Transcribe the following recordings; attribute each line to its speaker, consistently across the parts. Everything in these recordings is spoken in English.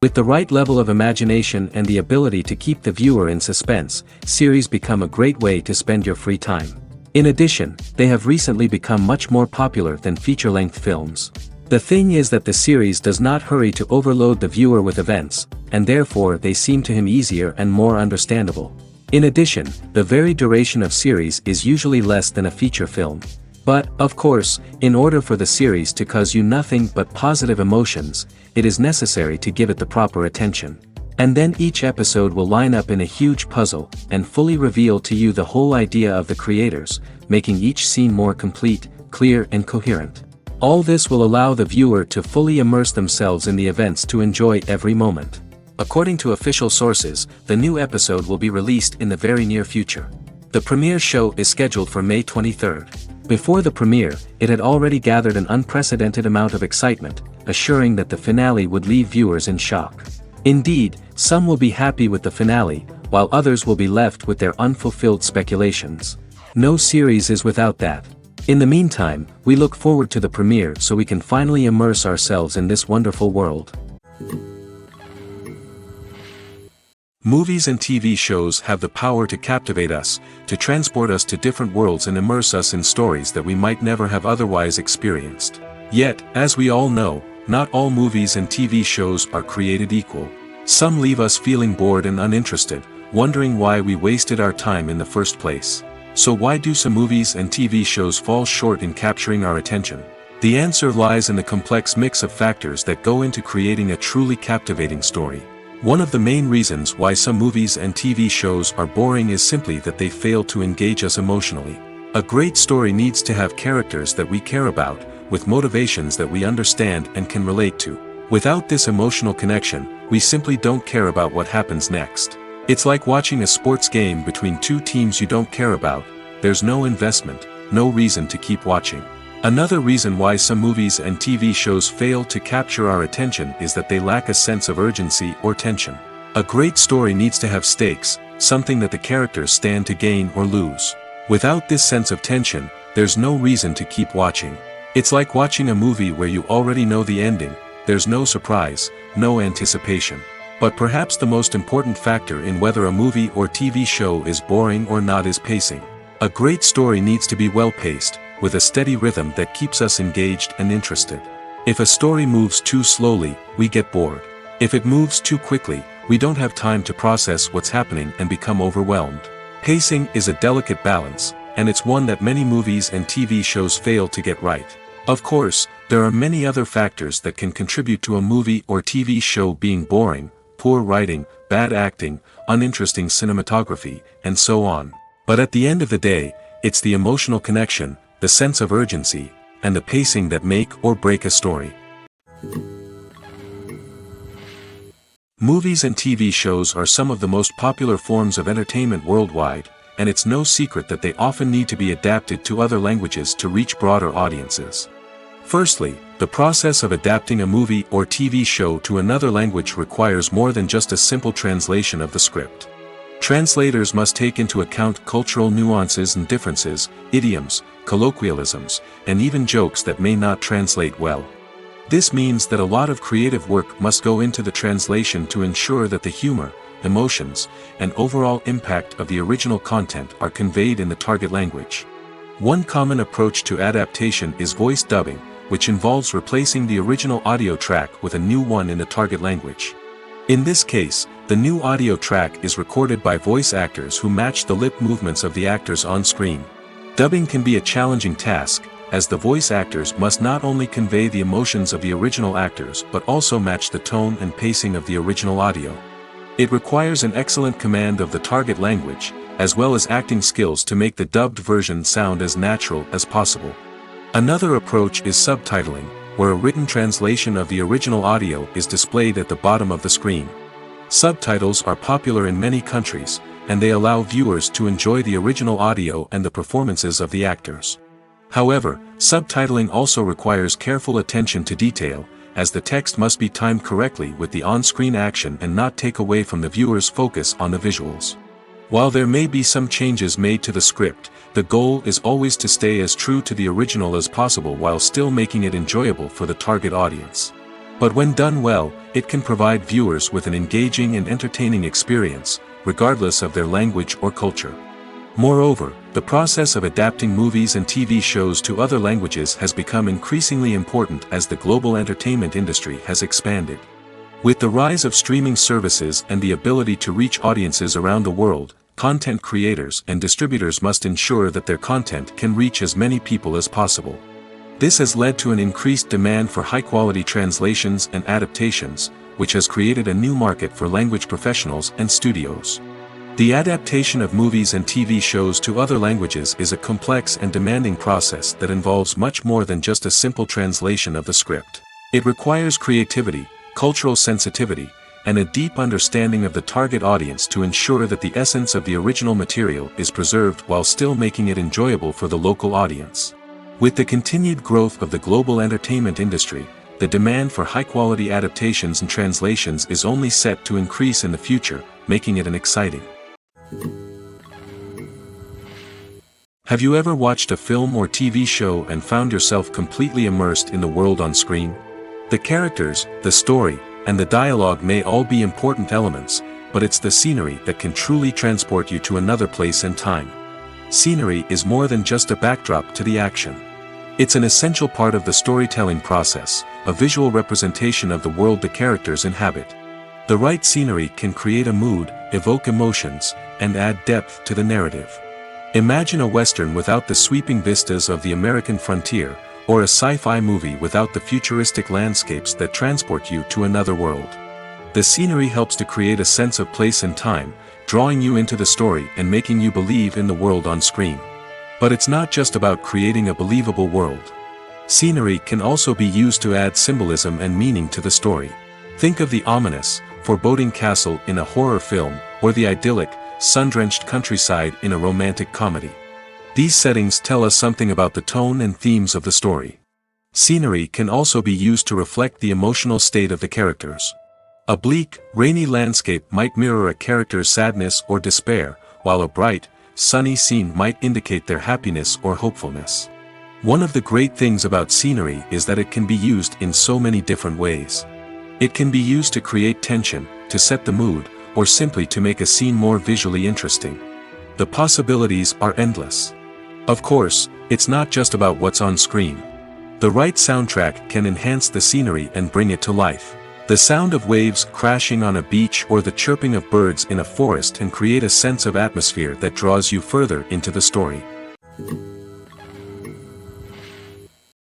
Speaker 1: With the right level of imagination and the ability to keep the viewer in suspense, series become a great way to spend your free time. In addition, they have recently become much more popular than feature-length films. The thing is that the series does not hurry to overload the viewer with events, and therefore they seem to him easier and more understandable. In addition, the very duration of series is usually less than a feature film. But, of course, in order for the series to cause you nothing but positive emotions, it is necessary to give it the proper attention. And then each episode will line up in a huge puzzle, and fully reveal to you the whole idea of the creators, making each scene more complete, clear and coherent. All this will allow the viewer to fully immerse themselves in the events to enjoy every moment. According to official sources, the new episode will be released in the very near future. The premiere show is scheduled for May 23rd. Before the premiere, it had already gathered an unprecedented amount of excitement, assuring that the finale would leave viewers in shock. Indeed, some will be happy with the finale, while others will be left with their unfulfilled speculations. No series is without that. In the meantime, we look forward to the premiere so we can finally immerse ourselves in this wonderful world. Movies and TV shows have the power to captivate us, to transport us to different worlds and immerse us in stories that we might never have otherwise experienced. Yet, as we all know, not all movies and TV shows are created equal. Some leave us feeling bored and uninterested, wondering why we wasted our time in the first place. So why do some movies and TV shows fall short in capturing our attention? The answer lies in the complex mix of factors that go into creating a truly captivating story. One of the main reasons why some movies and TV shows are boring is simply that they fail to engage us emotionally. A great story needs to have characters that we care about, with motivations that we understand and can relate to. Without this emotional connection, we simply don't care about what happens next. It's like watching a sports game between two teams you don't care about. There's no investment, no reason to keep watching. Another reason why some movies and TV shows fail to capture our attention is that they lack a sense of urgency or tension. A great story needs to have stakes, something that the characters stand to gain or lose. Without this sense of tension, there's no reason to keep watching. It's like watching a movie where you already know the ending, there's no surprise, no anticipation. But perhaps the most important factor in whether a movie or TV show is boring or not is pacing. A great story needs to be well-paced, with a steady rhythm that keeps us engaged and interested. If a story moves too slowly, we get bored. If it moves too quickly, we don't have time to process what's happening and become overwhelmed. Pacing is a delicate balance, and it's one that many movies and TV shows fail to get right. Of course, there are many other factors that can contribute to a movie or TV show being boring: poor writing, bad acting, uninteresting cinematography, and so on. But at the end of the day, it's the emotional connection, the sense of urgency, and the pacing that make or break a story. Movies and TV shows are some of the most popular forms of entertainment worldwide, and it's no secret that they often need to be adapted to other languages to reach broader audiences. Firstly, the process of adapting a movie or TV show to another language requires more than just a simple translation of the script. Translators must take into account cultural nuances and differences, idioms, colloquialisms, and even jokes that may not translate well. This means that a lot of creative work must go into the translation to ensure that the humor, emotions, and overall impact of the original content are conveyed in the target language. One common approach to adaptation is voice dubbing, which involves replacing the original audio track with a new one in the target language. In this case, the new audio track is recorded by voice actors who match the lip movements of the actors on screen. Dubbing can be a challenging task, as the voice actors must not only convey the emotions of the original actors but also match the tone and pacing of the original audio. It requires an excellent command of the target language, as well as acting skills to make the dubbed version sound as natural as possible. Another approach is subtitling, where a written translation of the original audio is displayed at the bottom of the screen. Subtitles are popular in many countries, and they allow viewers to enjoy the original audio and the performances of the actors. However, subtitling also requires careful attention to detail, as the text must be timed correctly with the on-screen action and not take away from the viewer's focus on the visuals. While there may be some changes made to the script, the goal is always to stay as true to the original as possible while still making it enjoyable for the target audience. But when done well, it can provide viewers with an engaging and entertaining experience, regardless of their language or culture. Moreover, the process of adapting movies and TV shows to other languages has become increasingly important as the global entertainment industry has expanded. With the rise of streaming services and the ability to reach audiences around the world, content creators and distributors must ensure that their content can reach as many people as possible. This has led to an increased demand for high-quality translations and adaptations, which has created a new market for language professionals and studios. The adaptation of movies and TV shows to other languages is a complex and demanding process that involves much more than just a simple translation of the script. It requires creativity, cultural sensitivity, and a deep understanding of the target audience to ensure that the essence of the original material is preserved while still making it enjoyable for the local audience. With the continued growth of the global entertainment industry, the demand for high-quality adaptations and translations is only set to increase in the future, making it an exciting. Have you ever watched a film or TV show and found yourself completely immersed in the world on screen? The characters, the story, and the dialogue may all be important elements, but it's the scenery that can truly transport you to another place and time. Scenery is more than just a backdrop to the action. It's an essential part of the storytelling process, a visual representation of the world the characters inhabit. The right scenery can create a mood, evoke emotions, and add depth to the narrative. Imagine a Western without the sweeping vistas of the American frontier, or a sci-fi movie without the futuristic landscapes that transport you to another world. The scenery helps to create a sense of place and time, drawing you into the story and making you believe in the world on screen. But it's not just about creating a believable world. Scenery can also be used to add symbolism and meaning to the story. Think of the ominous, foreboding castle in a horror film, or the idyllic, sun-drenched countryside in a romantic comedy. These settings tell us something about the tone and themes of the story. Scenery can also be used to reflect the emotional state of the characters. A bleak, rainy landscape might mirror a character's sadness or despair, while a bright, sunny scene might indicate their happiness or hopefulness. One of the great things about scenery is that it can be used in so many different ways. It can be used to create tension, to set the mood, or simply to make a scene more visually interesting. The possibilities are endless. Of course, it's not just about what's on screen. The right soundtrack can enhance the scenery and bring it to life. The sound of waves crashing on a beach or the chirping of birds in a forest can create a sense of atmosphere that draws you further into the story.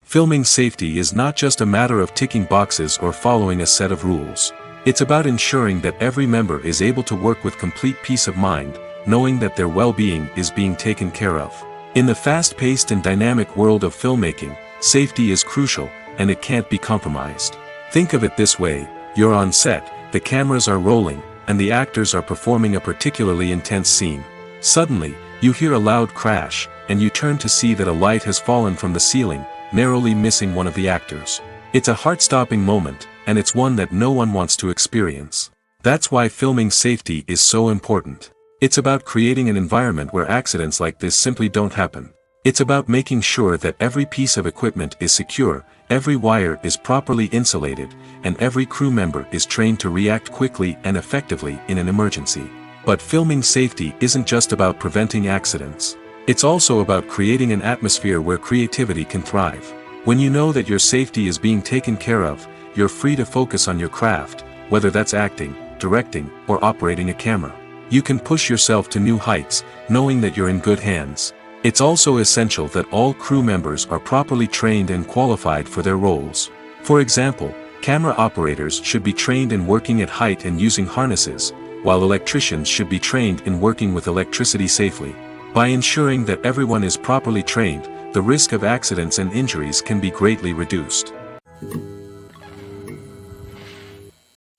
Speaker 1: Filming safety is not just a matter of ticking boxes or following a set of rules. It's about ensuring that every member is able to work with complete peace of mind, knowing that their well-being is being taken care of. In the fast-paced and dynamic world of filmmaking, safety is crucial, and it can't be compromised. Think of it this way: you're on set, the cameras are rolling, and the actors are performing a particularly intense scene. Suddenly, you hear a loud crash, and you turn to see that a light has fallen from the ceiling, narrowly missing one of the actors. It's a heart-stopping moment, and it's one that no one wants to experience. That's why filming safety is so important. It's about creating an environment where accidents like this simply don't happen. It's about making sure that every piece of equipment is secure, every wire is properly insulated, and every crew member is trained to react quickly and effectively in an emergency. But filming safety isn't just about preventing accidents. It's also about creating an atmosphere where creativity can thrive. When you know that your safety is being taken care of, you're free to focus on your craft, whether that's acting, directing, or operating a camera. You can push yourself to new heights, knowing that you're in good hands. It's also essential that all crew members are properly trained and qualified for their roles. For example, camera operators should be trained in working at height and using harnesses, while electricians should be trained in working with electricity safely. By ensuring that everyone is properly trained, the risk of accidents and injuries can be greatly reduced.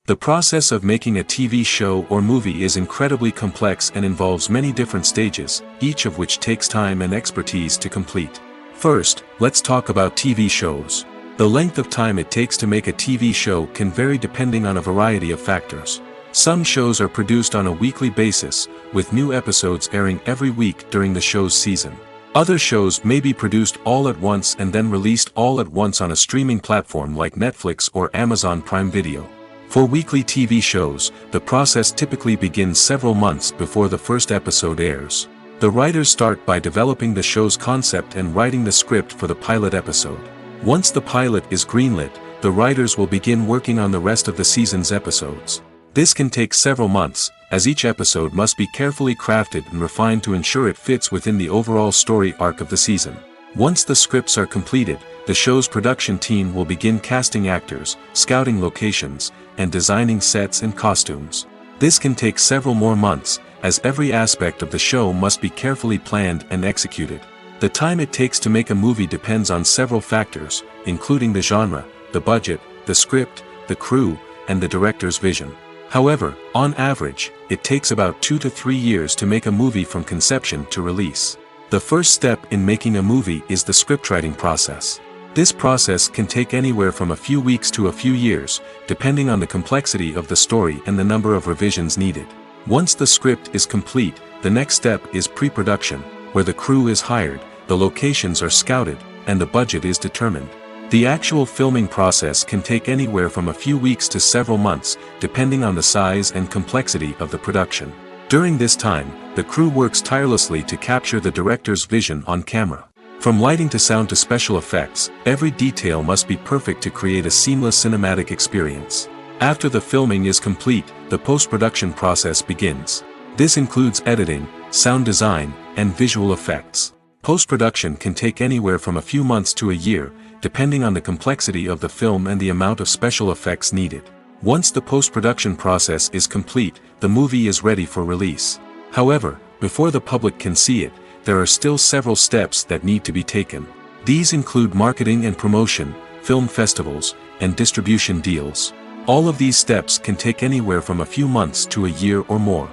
Speaker 1: The process of making a TV show or movie is incredibly complex and involves many different stages, each of which takes time and expertise to complete. First, let's talk about TV shows. The length of time it takes to make a TV show can vary depending on a variety of factors. Some shows are produced on a weekly basis, with new episodes airing every week during the show's season. Other shows may be produced all at once and then released all at once on a streaming platform like Netflix or Amazon Prime Video. For weekly TV shows, the process typically begins several months before the first episode airs. The writers start by developing the show's concept and writing the script for the pilot episode. Once the pilot is greenlit, the writers will begin working on the rest of the season's episodes. This can take several months, as each episode must be carefully crafted and refined to ensure it fits within the overall story arc of the season. Once the scripts are completed, the show's production team will begin casting actors, scouting locations, and designing sets and costumes. This can take several more months, as every aspect of the show must be carefully planned and executed. The time it takes to make a movie depends on several factors, including the genre, the budget, the script, the crew, and the director's vision. However, on average, it takes about 2 to 3 years to make a movie from conception to release. The first step in making a movie is the scriptwriting process. This process can take anywhere from a few weeks to a few years, depending on the complexity of the story and the number of revisions needed. Once the script is complete, the next step is pre-production, where the crew is hired, the locations are scouted, and the budget is determined. The actual filming process can take anywhere from a few weeks to several months, depending on the size and complexity of the production. During this time, the crew works tirelessly to capture the director's vision on camera. From lighting to sound to special effects, every detail must be perfect to create a seamless cinematic experience. After the filming is complete, the post-production process begins. This includes editing, sound design, and visual effects. Post-production can take anywhere from a few months to a year, depending on the complexity of the film and the amount of special effects needed. Once the post-production process is complete, the movie is ready for release. However, before the public can see it, there are still several steps that need to be taken. These include marketing and promotion, film festivals, and distribution deals. All of these steps can take anywhere from a few months to a year or more.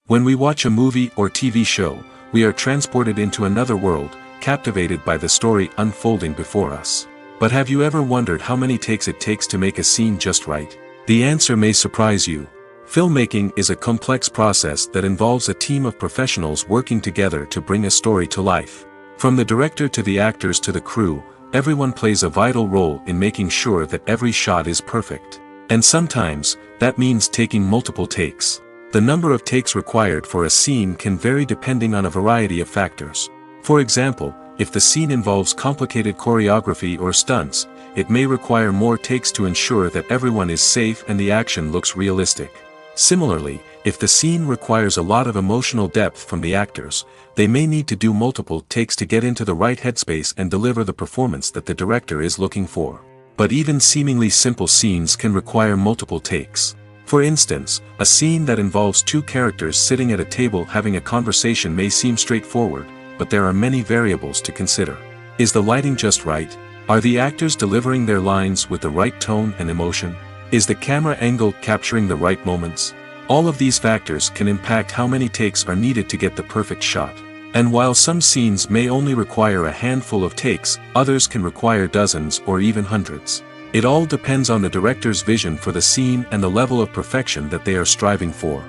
Speaker 1: When we watch a movie or TV show, we are transported into another world, captivated by the story unfolding before us. But have you ever wondered how many takes it takes to make a scene just right? The answer may surprise you. Filmmaking is a complex process that involves a team of professionals working together to bring a story to life. From the director to the actors to the crew, everyone plays a vital role in making sure that every shot is perfect. And sometimes, that means taking multiple takes. The number of takes required for a scene can vary depending on a variety of factors. For example, if the scene involves complicated choreography or stunts, it may require more takes to ensure that everyone is safe and the action looks realistic. Similarly, if the scene requires a lot of emotional depth from the actors, they may need to do multiple takes to get into the right headspace and deliver the performance that the director is looking for. But even seemingly simple scenes can require multiple takes. For instance, a scene that involves two characters sitting at a table having a conversation may seem straightforward, but there are many variables to consider. Is the lighting just right? Are the actors delivering their lines with the right tone and emotion? Is the camera angle capturing the right moments? All of these factors can impact how many takes are needed to get the perfect shot. And while some scenes may only require a handful of takes, others can require dozens or even hundreds. It all depends on the director's vision for the scene and the level of perfection that they are striving for.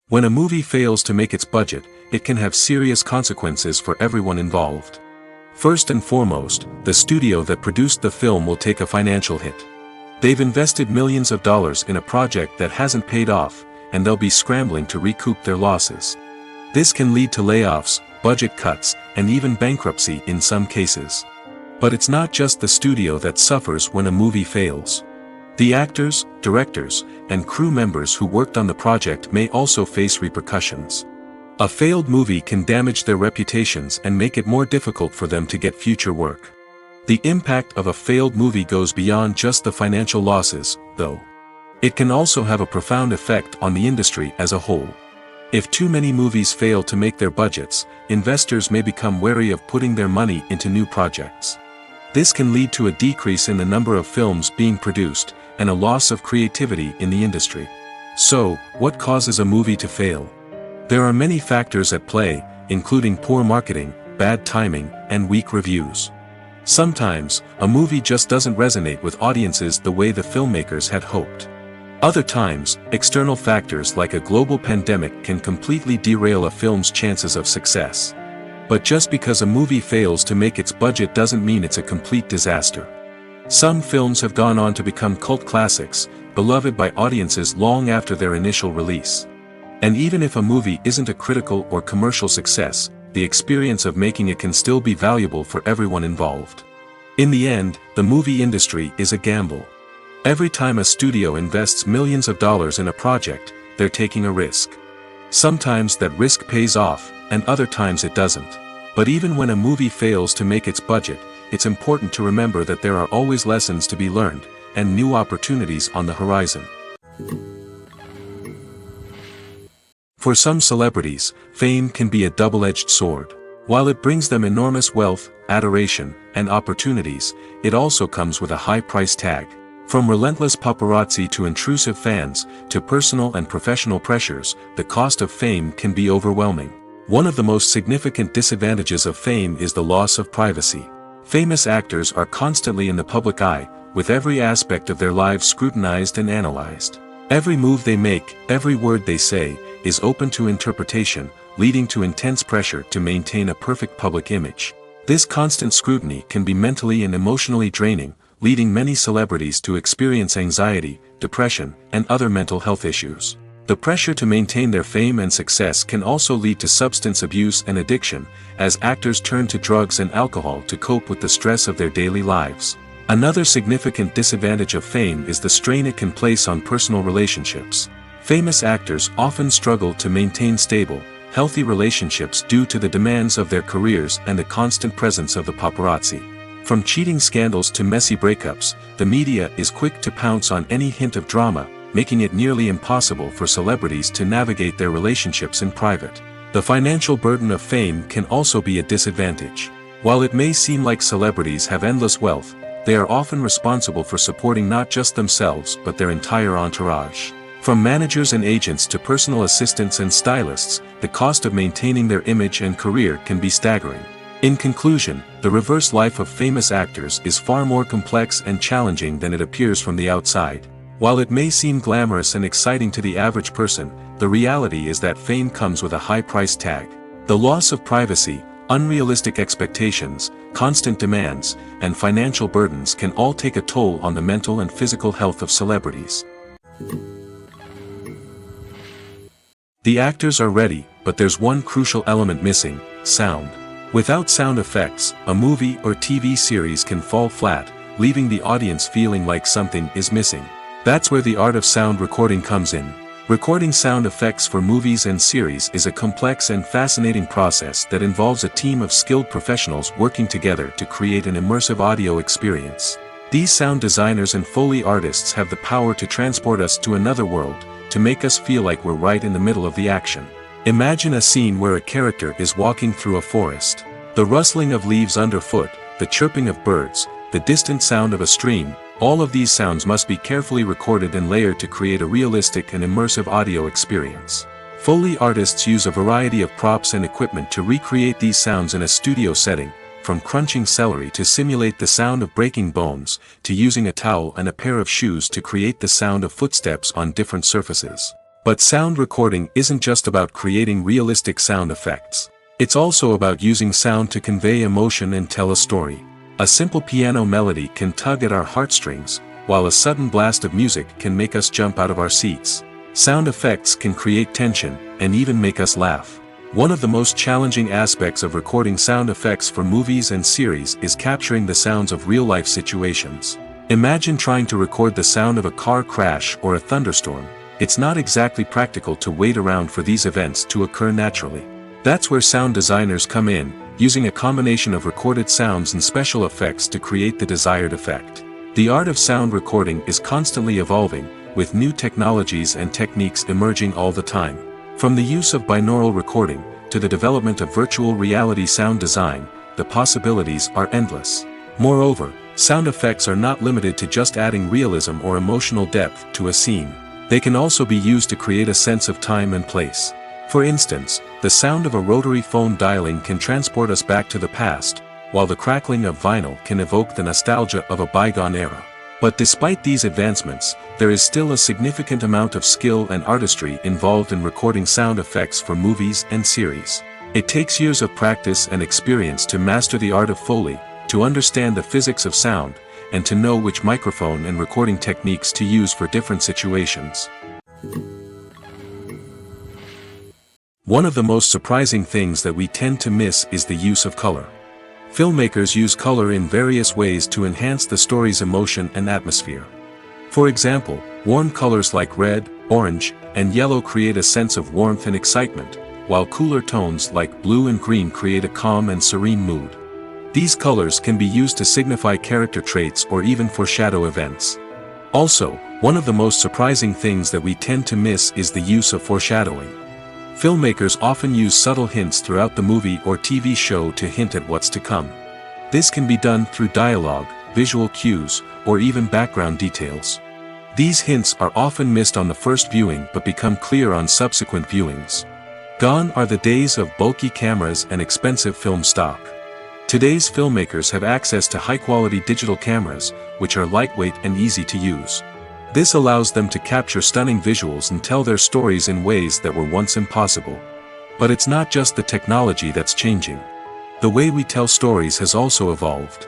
Speaker 1: When a movie fails to make its budget, it can have serious consequences for everyone involved. First and foremost, the studio that produced the film will take a financial hit. They've invested millions of dollars in a project that hasn't paid off, and they'll be scrambling to recoup their losses. This can lead to layoffs, budget cuts, and even bankruptcy in some cases. But it's not just the studio that suffers when a movie fails. The actors, directors, and crew members who worked on the project may also face repercussions. A failed movie can damage their reputations and make it more difficult for them to get future work. The impact of a failed movie goes beyond just the financial losses, though. It can also have a profound effect on the industry as a whole. If too many movies fail to make their budgets, investors may become wary of putting their money into new projects. This can lead to a decrease in the number of films being produced, and a loss of creativity in the industry. So, what causes a movie to fail? There are many factors at play, including poor marketing, bad timing, and weak reviews. Sometimes, a movie just doesn't resonate with audiences the way the filmmakers had hoped. Other times, external factors like a global pandemic can completely derail a film's chances of success. But just because a movie fails to make its budget doesn't mean it's a complete disaster. Some films have gone on to become cult classics, beloved by audiences long after their initial release. And even if a movie isn't a critical or commercial success, the experience of making it can still be valuable for everyone involved. In the end, the movie industry is a gamble. Every time a studio invests millions of dollars in a project, they're taking a risk. Sometimes that risk pays off, and other times it doesn't. But even when a movie fails to make its budget, it's important to remember that there are always lessons to be learned, and new opportunities on the horizon. For some celebrities, fame can be a double-edged sword. While it brings them enormous wealth, adoration, and opportunities, it also comes with a high price tag. From relentless paparazzi to intrusive fans, to personal and professional pressures, the cost of fame can be overwhelming. One of the most significant disadvantages of fame is the loss of privacy. Famous actors are constantly in the public eye, with every aspect of their lives scrutinized and analyzed. Every move they make, every word they say, is open to interpretation, leading to intense pressure to maintain a perfect public image. This constant scrutiny can be mentally and emotionally draining, leading many celebrities to experience anxiety, depression, and other mental health issues. The pressure to maintain their fame and success can also lead to substance abuse and addiction, as actors turn to drugs and alcohol to cope with the stress of their daily lives. Another significant disadvantage of fame is the strain it can place on personal relationships. Famous actors often struggle to maintain stable, healthy relationships due to the demands of their careers and the constant presence of the paparazzi. From cheating scandals to messy breakups, the media is quick to pounce on any hint of drama, making it nearly impossible for celebrities to navigate their relationships in private. The financial burden of fame can also be a disadvantage. While it may seem like celebrities have endless wealth, they are often responsible for supporting not just themselves but their entire entourage. From managers and agents to personal assistants and stylists, the cost of maintaining their image and career can be staggering. In conclusion, the reverse life of famous actors is far more complex and challenging than it appears from the outside. While it may seem glamorous and exciting to the average person, the reality is that fame comes with a high price tag. The loss of privacy, unrealistic expectations, constant demands, and financial burdens can all take a toll on the mental and physical health of celebrities. The actors are ready, but there's one crucial element missing: sound. Without sound effects, a movie or TV series can fall flat, leaving the audience feeling like something is missing. That's where the art of sound recording comes in. Recording sound effects for movies and series is a complex and fascinating process that involves a team of skilled professionals working together to create an immersive audio experience. These sound designers and Foley artists have the power to transport us to another world, to make us feel like we're right in the middle of the action. Imagine a scene where a character is walking through a forest. The rustling of leaves underfoot, the chirping of birds, the distant sound of a stream, all of these sounds must be carefully recorded and layered to create a realistic and immersive audio experience. Foley artists use a variety of props and equipment to recreate these sounds in a studio setting, from crunching celery to simulate the sound of breaking bones, to using a towel and a pair of shoes to create the sound of footsteps on different surfaces. But sound recording isn't just about creating realistic sound effects. It's also about using sound to convey emotion and tell a story. A simple piano melody can tug at our heartstrings, while a sudden blast of music can make us jump out of our seats. Sound effects can create tension, and even make us laugh. One of the most challenging aspects of recording sound effects for movies and series is capturing the sounds of real-life situations. Imagine trying to record the sound of a car crash or a thunderstorm. It's not exactly practical to wait around for these events to occur naturally. That's where sound designers come in, using a combination of recorded sounds and special effects to create the desired effect. The art of sound recording is constantly evolving, with new technologies and techniques emerging all the time. From the use of binaural recording, to the development of virtual reality sound design, the possibilities are endless. Moreover, sound effects are not limited to just adding realism or emotional depth to a scene. They can also be used to create a sense of time and place. For instance, the sound of a rotary phone dialing can transport us back to the past, while the crackling of vinyl can evoke the nostalgia of a bygone era. But despite these advancements, there is still a significant amount of skill and artistry involved in recording sound effects for movies and series. It takes years of practice and experience to master the art of Foley, to understand the physics of sound, and to know which microphone and recording techniques to use for different situations. One of the most surprising things that we tend to miss is the use of color. Filmmakers use color in various ways to enhance the story's emotion and atmosphere. For example, warm colors like red, orange, and yellow create a sense of warmth and excitement, while cooler tones like blue and green create a calm and serene mood. These colors can be used to signify character traits or even foreshadow events. Also, one of the most surprising things that we tend to miss is the use of foreshadowing. Filmmakers often use subtle hints throughout the movie or TV show to hint at what's to come. This can be done through dialogue, visual cues, or even background details. These hints are often missed on the first viewing but become clear on subsequent viewings. Gone are the days of bulky cameras and expensive film stock. Today's filmmakers have access to high-quality digital cameras, which are lightweight and easy to use. This allows them to capture stunning visuals and tell their stories in ways that were once impossible. But it's not just the technology that's changing. The way we tell stories has also evolved.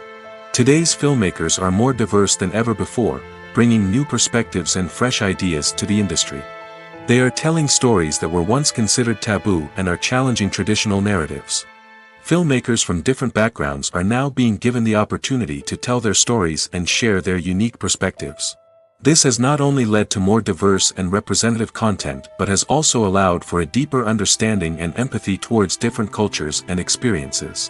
Speaker 1: Today's filmmakers are more diverse than ever before, bringing new perspectives and fresh ideas to the industry. They are telling stories that were once considered taboo and are challenging traditional narratives. Filmmakers from different backgrounds are now being given the opportunity to tell their stories and share their unique perspectives. This has not only led to more diverse and representative content but has also allowed for a deeper understanding and empathy towards different cultures and experiences.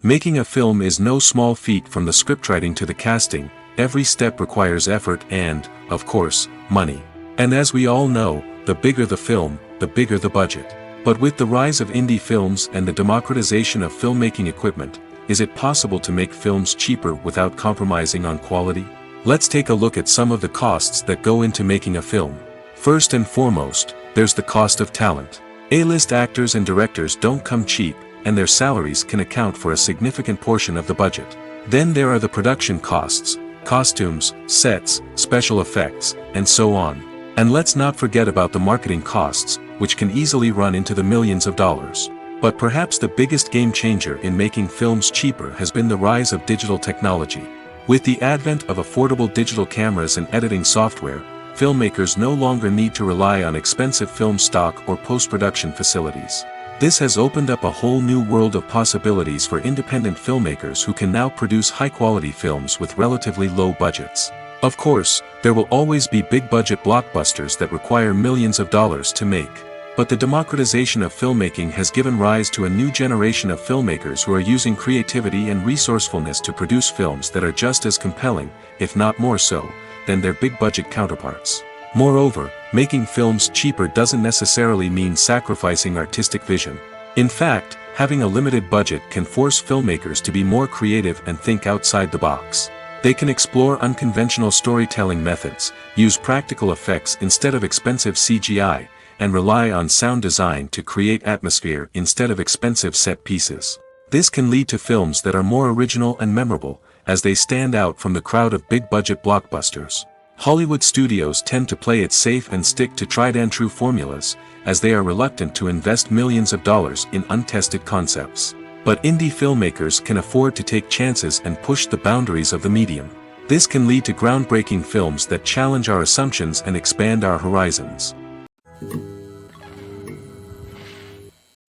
Speaker 1: Making a film is no small feat. From the scriptwriting to the casting, every step requires effort and, of course, money. And as we all know, the bigger the film, the bigger the budget. But with the rise of indie films and the democratization of filmmaking equipment, is it possible to make films cheaper without compromising on quality? Let's take a look at some of the costs that go into making a film. First and foremost, there's the cost of talent. A-list actors and directors don't come cheap, and their salaries can account for a significant portion of the budget. Then there are the production costs, costumes, sets, special effects, and so on. And let's not forget about the marketing costs, which can easily run into the millions of dollars. But perhaps the biggest game changer in making films cheaper has been the rise of digital technology. With the advent of affordable digital cameras and editing software, filmmakers no longer need to rely on expensive film stock or post-production facilities. This has opened up a whole new world of possibilities for independent filmmakers who can now produce high-quality films with relatively low budgets. Of course, there will always be big-budget blockbusters that require millions of dollars to make. But the democratization of filmmaking has given rise to a new generation of filmmakers who are using creativity and resourcefulness to produce films that are just as compelling, if not more so, than their big-budget counterparts. Moreover, making films cheaper doesn't necessarily mean sacrificing artistic vision. In fact, having a limited budget can force filmmakers to be more creative and think outside the box. They can explore unconventional storytelling methods, use practical effects instead of expensive CGI, and rely on sound design to create atmosphere instead of expensive set pieces. This can lead to films that are more original and memorable, as they stand out from the crowd of big-budget blockbusters. Hollywood studios tend to play it safe and stick to tried-and-true formulas, as they are reluctant to invest millions of dollars in untested concepts. But indie filmmakers can afford to take chances and push the boundaries of the medium. This can lead to groundbreaking films that challenge our assumptions and expand our horizons.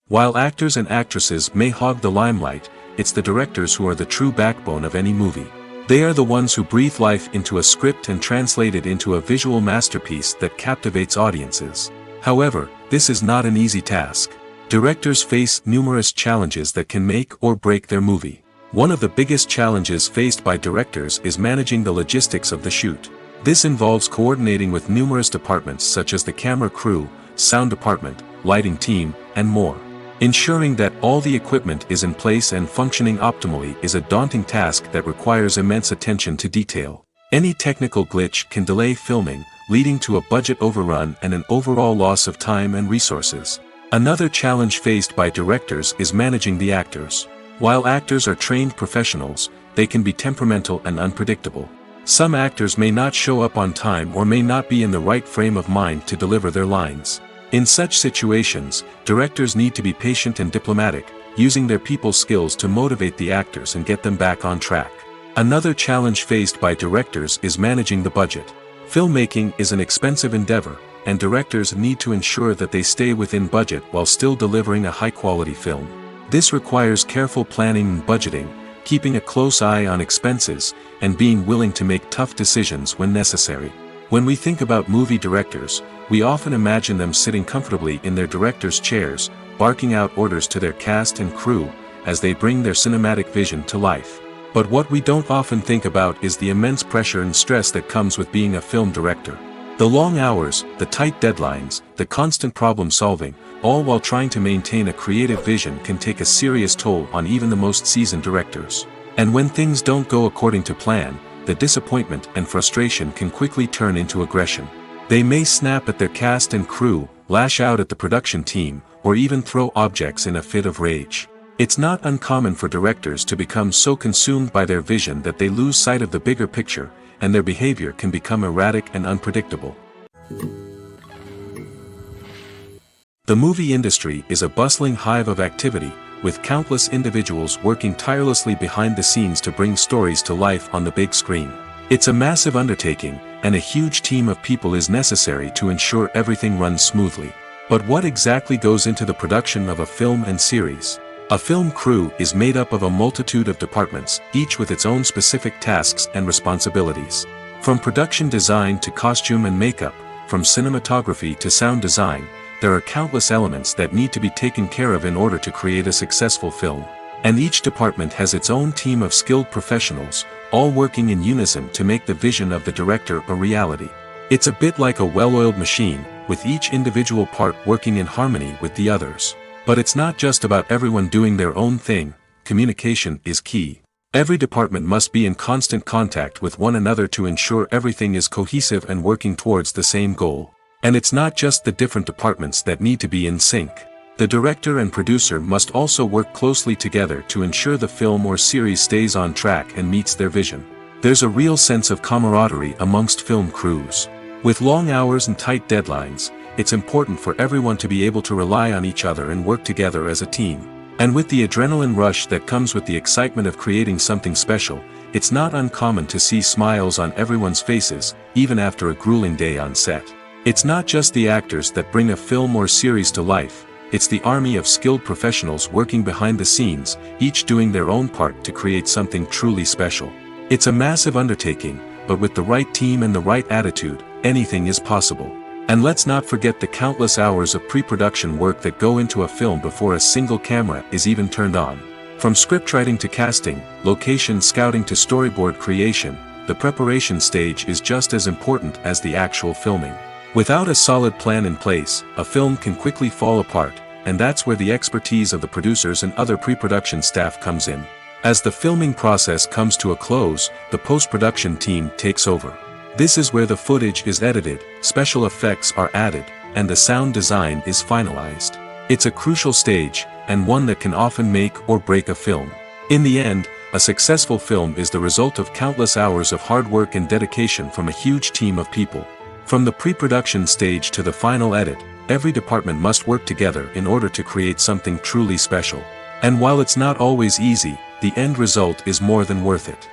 Speaker 1: While actors and actresses may hog the limelight, it's the directors who are the true backbone of any movie. They are the ones who breathe life into a script and translate it into a visual masterpiece that captivates audiences. However, this is not an easy task. Directors face numerous challenges that can make or break their movie. One of the biggest challenges faced by directors is managing the logistics of the shoot. This involves coordinating with numerous departments such as the camera crew, sound department, lighting team, and more. Ensuring that all the equipment is in place and functioning optimally is a daunting task that requires immense attention to detail. Any technical glitch can delay filming, leading to a budget overrun and an overall loss of time and resources. Another challenge faced by directors is managing the actors. While actors are trained professionals, they can be temperamental and unpredictable. Some actors may not show up on time or may not be in the right frame of mind to deliver their lines. In such situations, directors need to be patient and diplomatic, using their people skills to motivate the actors and get them back on track. Another challenge faced by directors is managing the budget. Filmmaking is an expensive endeavor, and directors need to ensure that they stay within budget while still delivering a high-quality film. This requires careful planning and budgeting, keeping a close eye on expenses, and being willing to make tough decisions when necessary. When we think about movie directors, we often imagine them sitting comfortably in their director's chairs, barking out orders to their cast and crew, as they bring their cinematic vision to life. But what we don't often think about is the immense pressure and stress that comes with being a film director. The long hours, the tight deadlines, the constant problem solving, all while trying to maintain a creative vision can take a serious toll on even the most seasoned directors. And when things don't go according to plan, the disappointment and frustration can quickly turn into aggression. They may snap at their cast and crew, lash out at the production team, or even throw objects in a fit of rage. It's not uncommon for directors to become so consumed by their vision that they lose sight of the bigger picture, and their behavior can become erratic and unpredictable. The movie industry is a bustling hive of activity, with countless individuals working tirelessly behind the scenes to bring stories to life on the big screen. It's a massive undertaking, and a huge team of people is necessary to ensure everything runs smoothly. But what exactly goes into the production of a film and series? A film crew is made up of a multitude of departments, each with its own specific tasks and responsibilities. From production design to costume and makeup, from cinematography to sound design, there are countless elements that need to be taken care of in order to create a successful film. And each department has its own team of skilled professionals, all working in unison to make the vision of the director a reality. It's a bit like a well-oiled machine, with each individual part working in harmony with the others. But it's not just about everyone doing their own thing. Communication is key. Every department must be in constant contact with one another to ensure everything is cohesive and working towards the same goal. And it's not just the different departments that need to be in sync. The director and producer must also work closely together to ensure the film or series stays on track and meets their vision. There's a real sense of camaraderie amongst film crews. With long hours and tight deadlines, it's important for everyone to be able to rely on each other and work together as a team. And with the adrenaline rush that comes with the excitement of creating something special, it's not uncommon to see smiles on everyone's faces, even after a grueling day on set. It's not just the actors that bring a film or series to life. It's the army of skilled professionals working behind the scenes, each doing their own part to create something truly special. It's a massive undertaking, but with the right team and the right attitude, anything is possible. And let's not forget the countless hours of pre-production work that go into a film before a single camera is even turned on. From scriptwriting to casting, location scouting to storyboard creation, the preparation stage is just as important as the actual filming. Without a solid plan in place, a film can quickly fall apart, and that's where the expertise of the producers and other pre-production staff comes in. As the filming process comes to a close, the post-production team takes over. This is where the footage is edited, special effects are added, and the sound design is finalized. It's a crucial stage, and one that can often make or break a film. In the end, a successful film is the result of countless hours of hard work and dedication from a huge team of people. From the pre-production stage to the final edit, every department must work together in order to create something truly special. And while it's not always easy, the end result is more than worth it.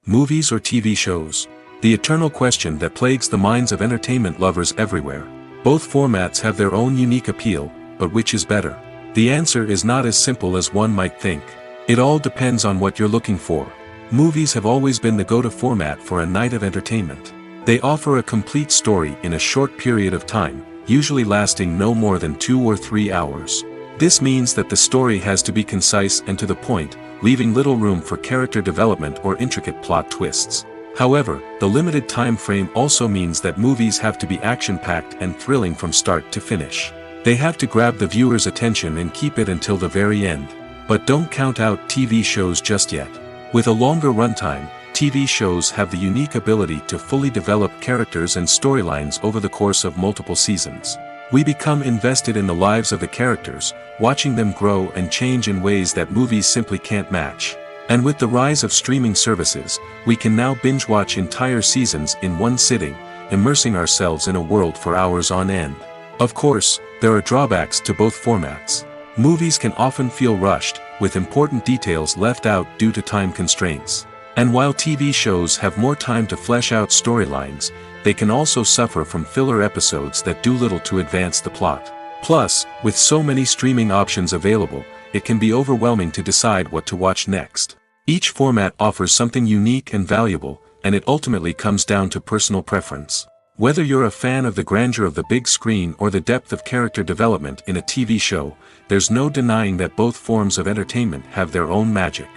Speaker 1: Movies or TV shows? The eternal question that plagues the minds of entertainment lovers everywhere. Both formats have their own unique appeal, but which is better? The answer is not as simple as one might think. It all depends on what you're looking for. Movies have always been the go-to format for a night of entertainment. They offer a complete story in a short period of time, usually lasting no more than 2 or 3 hours. This means that the story has to be concise and to the point, leaving little room for character development or intricate plot twists. However, the limited time frame also means that movies have to be action-packed and thrilling from start to finish. They have to grab the viewer's attention and keep it until the very end. But don't count out TV shows just yet. With a longer runtime, TV shows have the unique ability to fully develop characters and storylines over the course of multiple seasons. We become invested in the lives of the characters, watching them grow and change in ways that movies simply can't match. And with the rise of streaming services, we can now binge-watch entire seasons in one sitting, immersing ourselves in a world for hours on end. Of course, there are drawbacks to both formats. Movies can often feel rushed, with important details left out due to time constraints. And while TV shows have more time to flesh out storylines, they can also suffer from filler episodes that do little to advance the plot. Plus, with so many streaming options available, it can be overwhelming to decide what to watch next. Each format offers something unique and valuable, and it ultimately comes down to personal preference. Whether you're a fan of the grandeur of the big screen or the depth of character development in a TV show, there's no denying that both forms of entertainment have their own magic.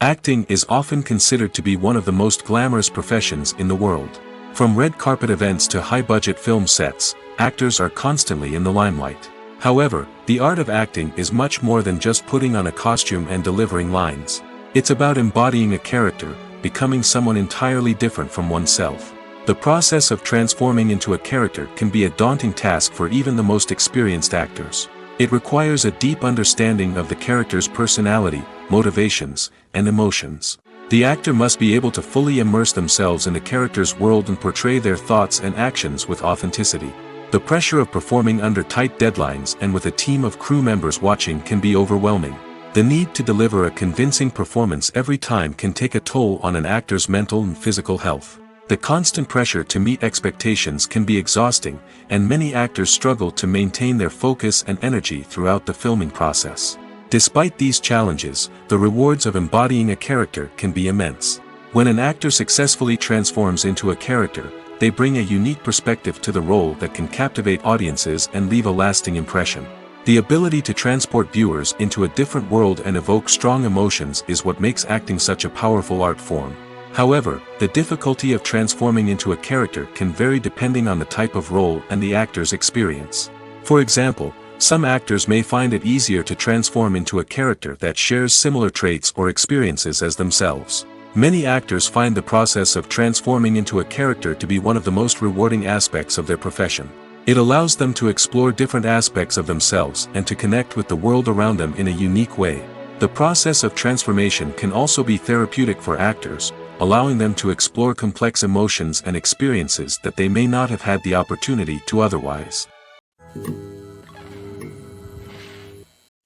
Speaker 1: Acting is often considered to be one of the most glamorous professions in the world. From red carpet events to high-budget film sets, actors are constantly in the limelight. However, the art of acting is much more than just putting on a costume and delivering lines. It's about embodying a character, becoming someone entirely different from oneself. The process of transforming into a character can be a daunting task for even the most experienced actors. It requires a deep understanding of the character's personality, motivations, and emotions. The actor must be able to fully immerse themselves in the character's world and portray their thoughts and actions with authenticity. The pressure of performing under tight deadlines and with a team of crew members watching can be overwhelming. The need to deliver a convincing performance every time can take a toll on an actor's mental and physical health. The constant pressure to meet expectations can be exhausting, and many actors struggle to maintain their focus and energy throughout the filming process. Despite these challenges, the rewards of embodying a character can be immense. When an actor successfully transforms into a character, they bring a unique perspective to the role that can captivate audiences and leave a lasting impression. The ability to transport viewers into a different world and evoke strong emotions is what makes acting such a powerful art form. However, the difficulty of transforming into a character can vary depending on the type of role and the actor's experience. For example, some actors may find it easier to transform into a character that shares similar traits or experiences as themselves. Many actors find the process of transforming into a character to be one of the most rewarding aspects of their profession. It allows them to explore different aspects of themselves and to connect with the world around them in a unique way. The process of transformation can also be therapeutic for actors, allowing them to explore complex emotions and experiences that they may not have had the opportunity to otherwise.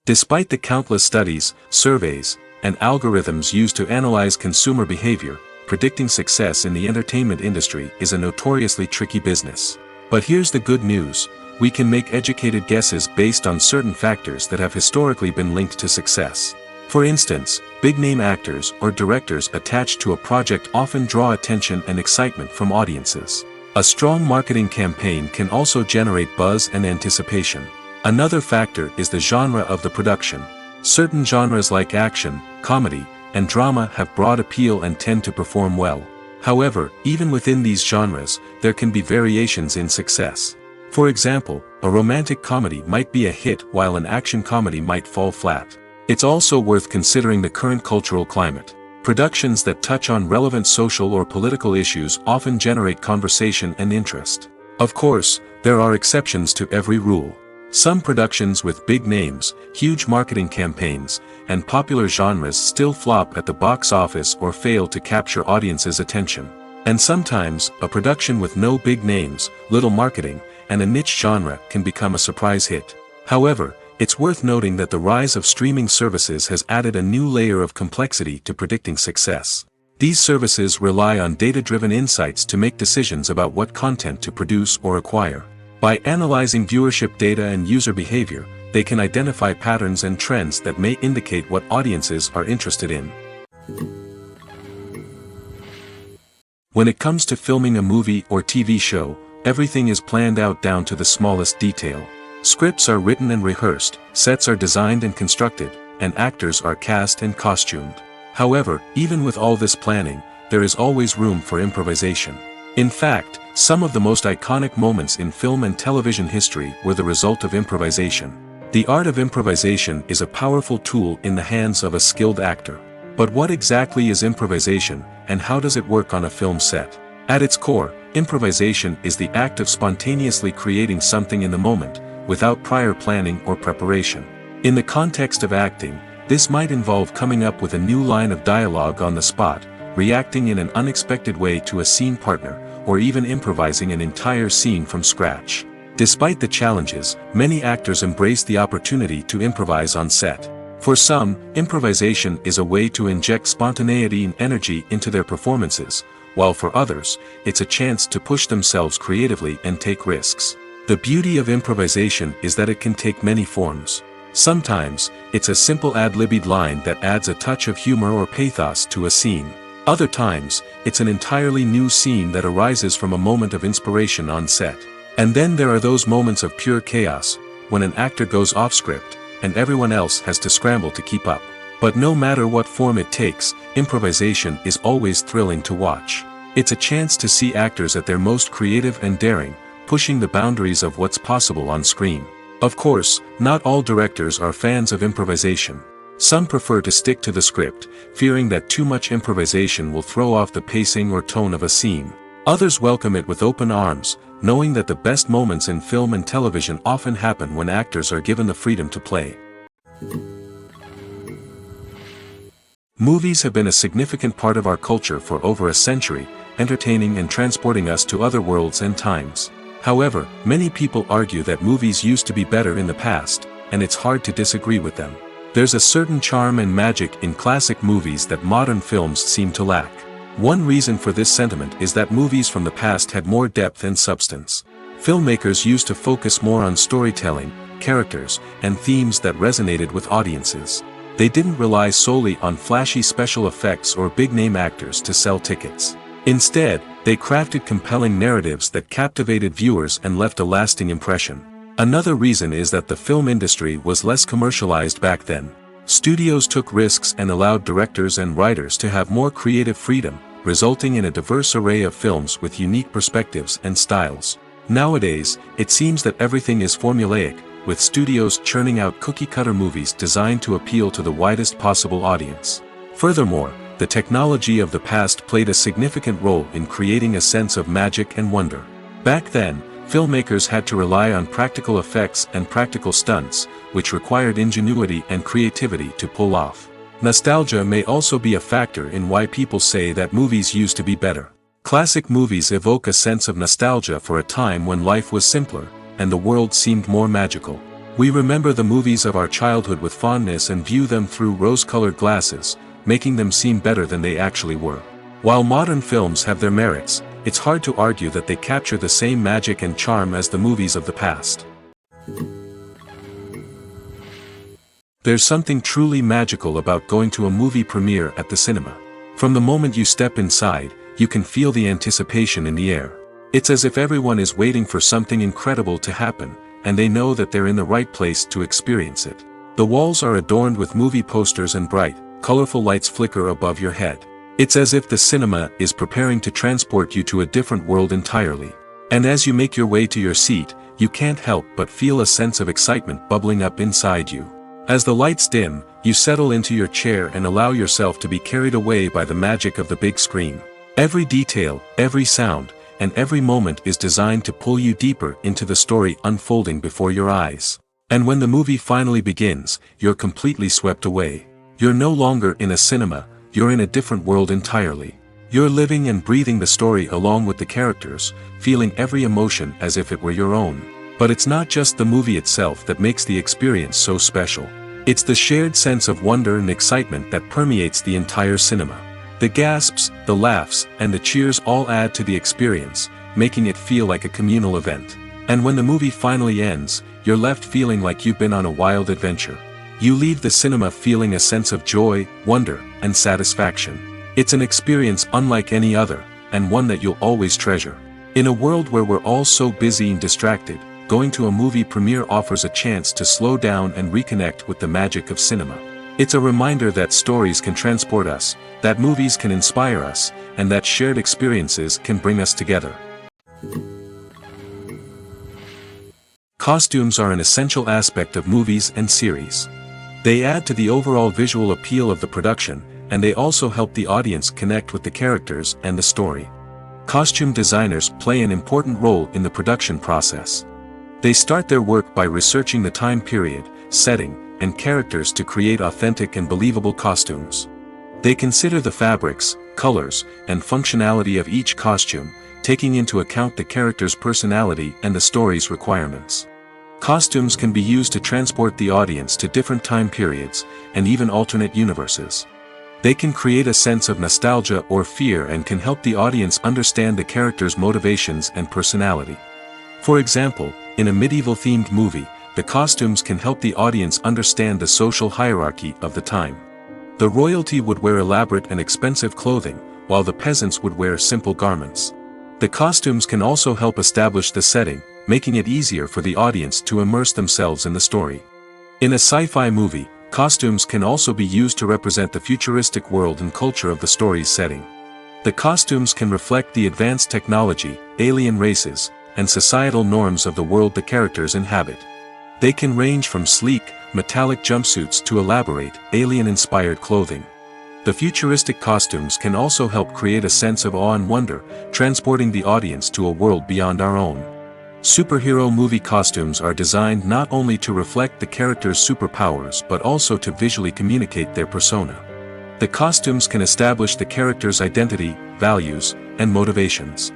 Speaker 1: Despite the countless studies, surveys, and algorithms used to analyze consumer behavior, predicting success in the entertainment industry is a notoriously tricky business. But here's the good news: we can make educated guesses based on certain factors that have historically been linked to success. For instance, big-name actors or directors attached to a project often draw attention and excitement from audiences. A strong marketing campaign can also generate buzz and anticipation. Another factor is the genre of the production. Certain genres like action, comedy, and drama have broad appeal and tend to perform well. However, even within these genres, there can be variations in success. For example, a romantic comedy might be a hit while an action comedy might fall flat. It's also worth considering the current cultural climate. Productions that touch on relevant social or political issues often generate conversation and interest. Of course, there are exceptions to every rule. Some productions with big names, huge marketing campaigns, and popular genres still flop at the box office or fail to capture audiences' attention. And sometimes, a production with no big names, little marketing, and a niche genre can become a surprise hit. However, it's worth noting that the rise of streaming services has added a new layer of complexity to predicting success. These services rely on data-driven insights to make decisions about what content to produce or acquire. By analyzing viewership data and user behavior, they can identify patterns and trends that may indicate what audiences are interested in. When it comes to filming a movie or TV show, everything is planned out down to the smallest detail. Scripts are written and rehearsed, sets are designed and constructed, and actors are cast and costumed. However, even with all this planning, there is always room for improvisation. In fact, some of the most iconic moments in film and television history were the result of improvisation. The art of improvisation is a powerful tool in the hands of a skilled actor. But what exactly is improvisation, and how does it work on a film set? At its core, improvisation is the act of spontaneously creating something in the moment, without prior planning or preparation. In the context of acting, this might involve coming up with a new line of dialogue on the spot, reacting in an unexpected way to a scene partner, or even improvising an entire scene from scratch. Despite the challenges, many actors embrace the opportunity to improvise on set. For some, improvisation is a way to inject spontaneity and energy into their performances, while for others, it's a chance to push themselves creatively and take risks. The beauty of improvisation is that it can take many forms. Sometimes, it's a simple ad-libbed line that adds a touch of humor or pathos to a scene. Other times, it's an entirely new scene that arises from a moment of inspiration on set. And then there are those moments of pure chaos, when an actor goes off script, and everyone else has to scramble to keep up. But no matter what form it takes, improvisation is always thrilling to watch. It's a chance to see actors at their most creative and daring, pushing the boundaries of what's possible on screen. Of course, not all directors are fans of improvisation. Some prefer to stick to the script, fearing that too much improvisation will throw off the pacing or tone of a scene. Others welcome it with open arms, knowing that the best moments in film and television often happen when actors are given the freedom to play. Movies have been a significant part of our culture for over a century, entertaining and transporting us to other worlds and times. However, many people argue that movies used to be better in the past, and it's hard to disagree with them. There's a certain charm and magic in classic movies that modern films seem to lack. One reason for this sentiment is that movies from the past had more depth and substance. Filmmakers used to focus more on storytelling, characters, and themes that resonated with audiences. They didn't rely solely on flashy special effects or big-name actors to sell tickets. Instead, they crafted compelling narratives that captivated viewers and left a lasting impression. Another reason is that the film industry was less commercialized back then. Studios took risks and allowed directors and writers to have more creative freedom, resulting in a diverse array of films with unique perspectives and styles. Nowadays, it seems that everything is formulaic, with studios churning out cookie-cutter movies designed to appeal to the widest possible audience. Furthermore, the technology of the past played a significant role in creating a sense of magic and wonder. Back then, filmmakers had to rely on practical effects and practical stunts, which required ingenuity and creativity to pull off. Nostalgia may also be a factor in why people say that movies used to be better. Classic movies evoke a sense of nostalgia for a time when life was simpler, and the world seemed more magical. We remember the movies of our childhood with fondness and view them through rose-colored glasses, making them seem better than they actually were. While modern films have their merits, it's hard to argue that they capture the same magic and charm as the movies of the past. There's something truly magical about going to a movie premiere at the cinema. From the moment you step inside, you can feel the anticipation in the air. It's as if everyone is waiting for something incredible to happen, and they know that they're in the right place to experience it. The walls are adorned with movie posters and bright, colorful lights flicker above your head. It's as if the cinema is preparing to transport you to a different world entirely. And as you make your way to your seat, you can't help but feel a sense of excitement bubbling up inside you. As the lights dim, you settle into your chair and allow yourself to be carried away by the magic of the big screen. Every detail, every sound, and every moment is designed to pull you deeper into the story unfolding before your eyes. And when the movie finally begins, you're completely swept away. You're no longer in a cinema, you're in a different world entirely. You're living and breathing the story along with the characters, feeling every emotion as if it were your own. But it's not just the movie itself that makes the experience so special. It's the shared sense of wonder and excitement that permeates the entire cinema. The gasps, the laughs, and the cheers all add to the experience, making it feel like a communal event. And when the movie finally ends, you're left feeling like you've been on a wild adventure. You leave the cinema feeling a sense of joy, wonder, and satisfaction. It's an experience unlike any other, and one that you'll always treasure. In a world where we're all so busy and distracted, going to a movie premiere offers a chance to slow down and reconnect with the magic of cinema. It's a reminder that stories can transport us, that movies can inspire us, and that shared experiences can bring us together. Costumes are an essential aspect of movies and series. They add to the overall visual appeal of the production, and they also help the audience connect with the characters and the story. Costume designers play an important role in the production process. They start their work by researching the time period, setting, and characters to create authentic and believable costumes. They consider the fabrics, colors, and functionality of each costume, taking into account the character's personality and the story's requirements. Costumes can be used to transport the audience to different time periods, and even alternate universes. They can create a sense of nostalgia or fear and can help the audience understand the character's motivations and personality. For example, in a medieval-themed movie, the costumes can help the audience understand the social hierarchy of the time. The royalty would wear elaborate and expensive clothing, while the peasants would wear simple garments. The costumes can also help establish the setting, making it easier for the audience to immerse themselves in the story. In a sci-fi movie, costumes can also be used to represent the futuristic world and culture of the story's setting. The costumes can reflect the advanced technology, alien races, and societal norms of the world the characters inhabit. They can range from sleek, metallic jumpsuits to elaborate, alien-inspired clothing. The futuristic costumes can also help create a sense of awe and wonder, transporting the audience to a world beyond our own. Superhero movie costumes are designed not only to reflect the character's superpowers but also to visually communicate their persona. The costumes can establish the character's identity, values, and motivations.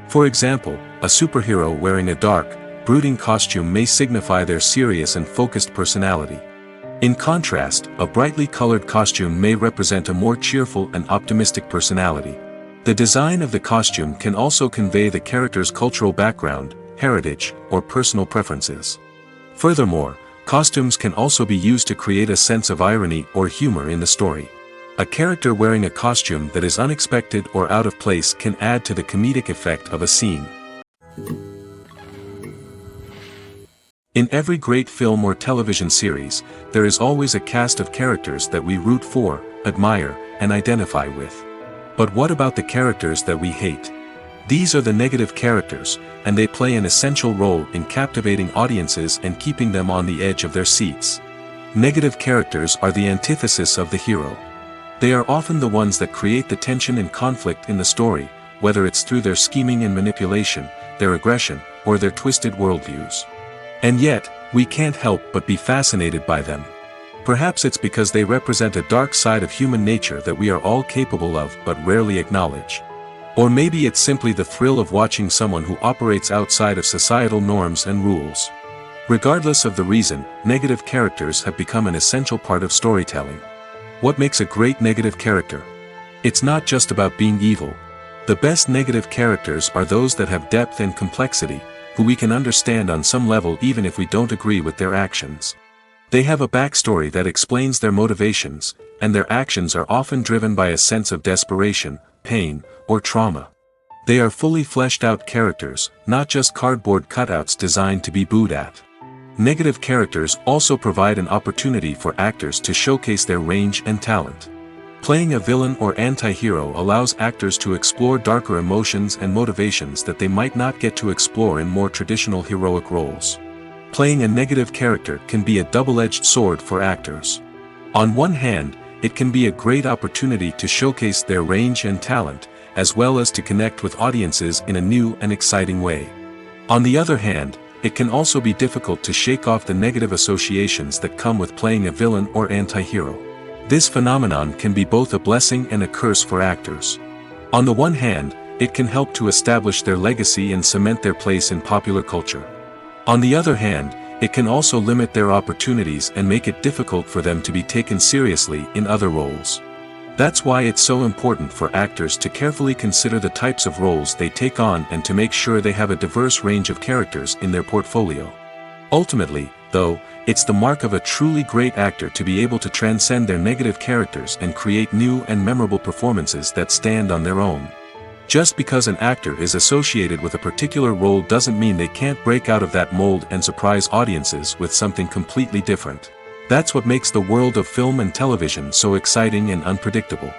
Speaker 1: For example, a superhero wearing a dark, brooding costume may signify their serious and focused personality. In contrast, a brightly colored costume may represent a more cheerful and optimistic personality. The design of the costume can also convey the character's cultural background, heritage, or personal preferences. Furthermore, costumes can also be used to create a sense of irony or humor in the story. A character wearing a costume that is unexpected or out of place can add to the comedic effect of a scene. In every great film or television series, there is always a cast of characters that we root for, admire, and identify with. But what about the characters that we hate? These are the negative characters, and they play an essential role in captivating audiences and keeping them on the edge of their seats. Negative characters are the antithesis of the hero. They are often the ones that create the tension and conflict in the story, whether it's through their scheming and manipulation, their aggression, or their twisted worldviews. And yet, we can't help but be fascinated by them. Perhaps it's because they represent a dark side of human nature that we are all capable of but rarely acknowledge. Or maybe it's simply the thrill of watching someone who operates outside of societal norms and rules. Regardless of the reason, negative characters have become an essential part of storytelling. What makes a great negative character? It's not just about being evil. The best negative characters are those that have depth and complexity, who we can understand on some level even if we don't agree with their actions. They have a backstory that explains their motivations, and their actions are often driven by a sense of desperation, pain, or trauma. They are fully fleshed out characters, not just cardboard cutouts designed to be booed at. Negative characters also provide an opportunity for actors to showcase their range and talent. Playing a villain or anti-hero allows actors to explore darker emotions and motivations that they might not get to explore in more traditional heroic roles. Playing a negative character can be a double-edged sword for actors. On one hand, it can be a great opportunity to showcase their range and talent, as well as to connect with audiences in a new and exciting way. On the other hand, it can also be difficult to shake off the negative associations that come with playing a villain or anti-hero. This phenomenon can be both a blessing and a curse for actors. On the one hand, it can help to establish their legacy and cement their place in popular culture. On the other hand, it can also limit their opportunities and make it difficult for them to be taken seriously in other roles. That's why it's so important for actors to carefully consider the types of roles they take on and to make sure they have a diverse range of characters in their portfolio. Ultimately, though, it's the mark of a truly great actor to be able to transcend their negative characters and create new and memorable performances that stand on their own. Just because an actor is associated with a particular role doesn't mean they can't break out of that mold and surprise audiences with something completely different. That's what makes the world of film and television so exciting and unpredictable.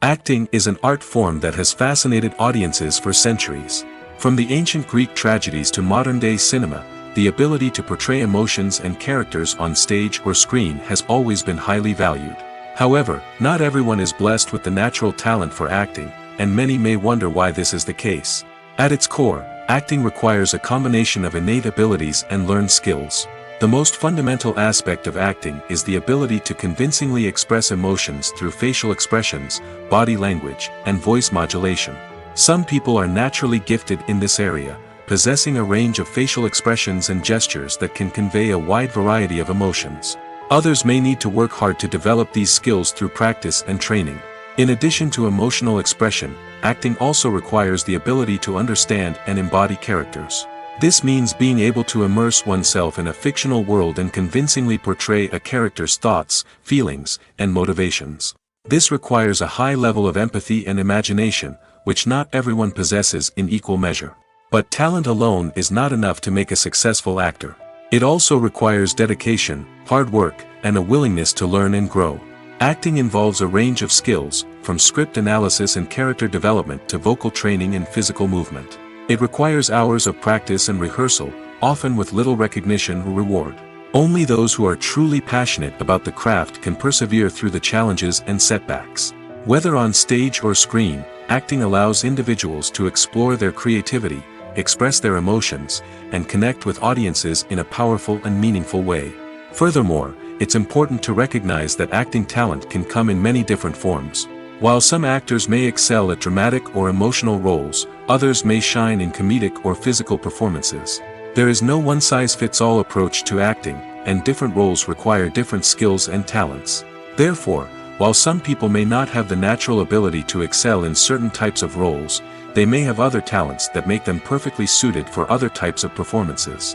Speaker 1: Acting is an art form that has fascinated audiences for centuries. From the ancient Greek tragedies to modern-day cinema, the ability to portray emotions and characters on stage or screen has always been highly valued. However, not everyone is blessed with the natural talent for acting, and many may wonder why this is the case. At its core, acting requires a combination of innate abilities and learned skills. The most fundamental aspect of acting is the ability to convincingly express emotions through facial expressions, body language, and voice modulation. Some people are naturally gifted in this area, possessing a range of facial expressions and gestures that can convey a wide variety of emotions. Others may need to work hard to develop these skills through practice and training. In addition to emotional expression, acting also requires the ability to understand and embody characters. This means being able to immerse oneself in a fictional world and convincingly portray a character's thoughts, feelings, and motivations. This requires a high level of empathy and imagination, which not everyone possesses in equal measure. But talent alone is not enough to make a successful actor. It also requires dedication, hard work, and a willingness to learn and grow. Acting involves a range of skills, from script analysis and character development to vocal training and physical movement. It requires hours of practice and rehearsal, often with little recognition or reward. Only those who are truly passionate about the craft can persevere through the challenges and setbacks. Whether on stage or screen, acting allows individuals to explore their creativity, express their emotions, and connect with audiences in a powerful and meaningful way. Furthermore, it's important to recognize that acting talent can come in many different forms. While some actors may excel at dramatic or emotional roles, others may shine in comedic or physical performances. There is no one-size-fits-all approach to acting, and different roles require different skills and talents. Therefore, while some people may not have the natural ability to excel in certain types of roles, they may have other talents that make them perfectly suited for other types of performances.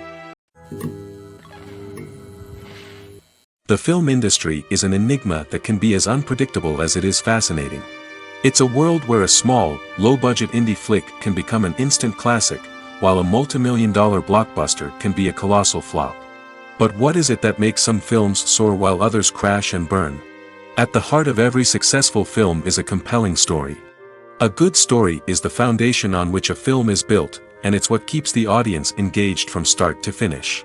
Speaker 1: The film industry is an enigma that can be as unpredictable as it is fascinating. It's a world where a small, low-budget indie flick can become an instant classic, while a multi-million-dollar blockbuster can be a colossal flop. But what is it that makes some films soar while others crash and burn? At the heart of every successful film is a compelling story. A good story is the foundation on which a film is built, and it's what keeps the audience engaged from start to finish.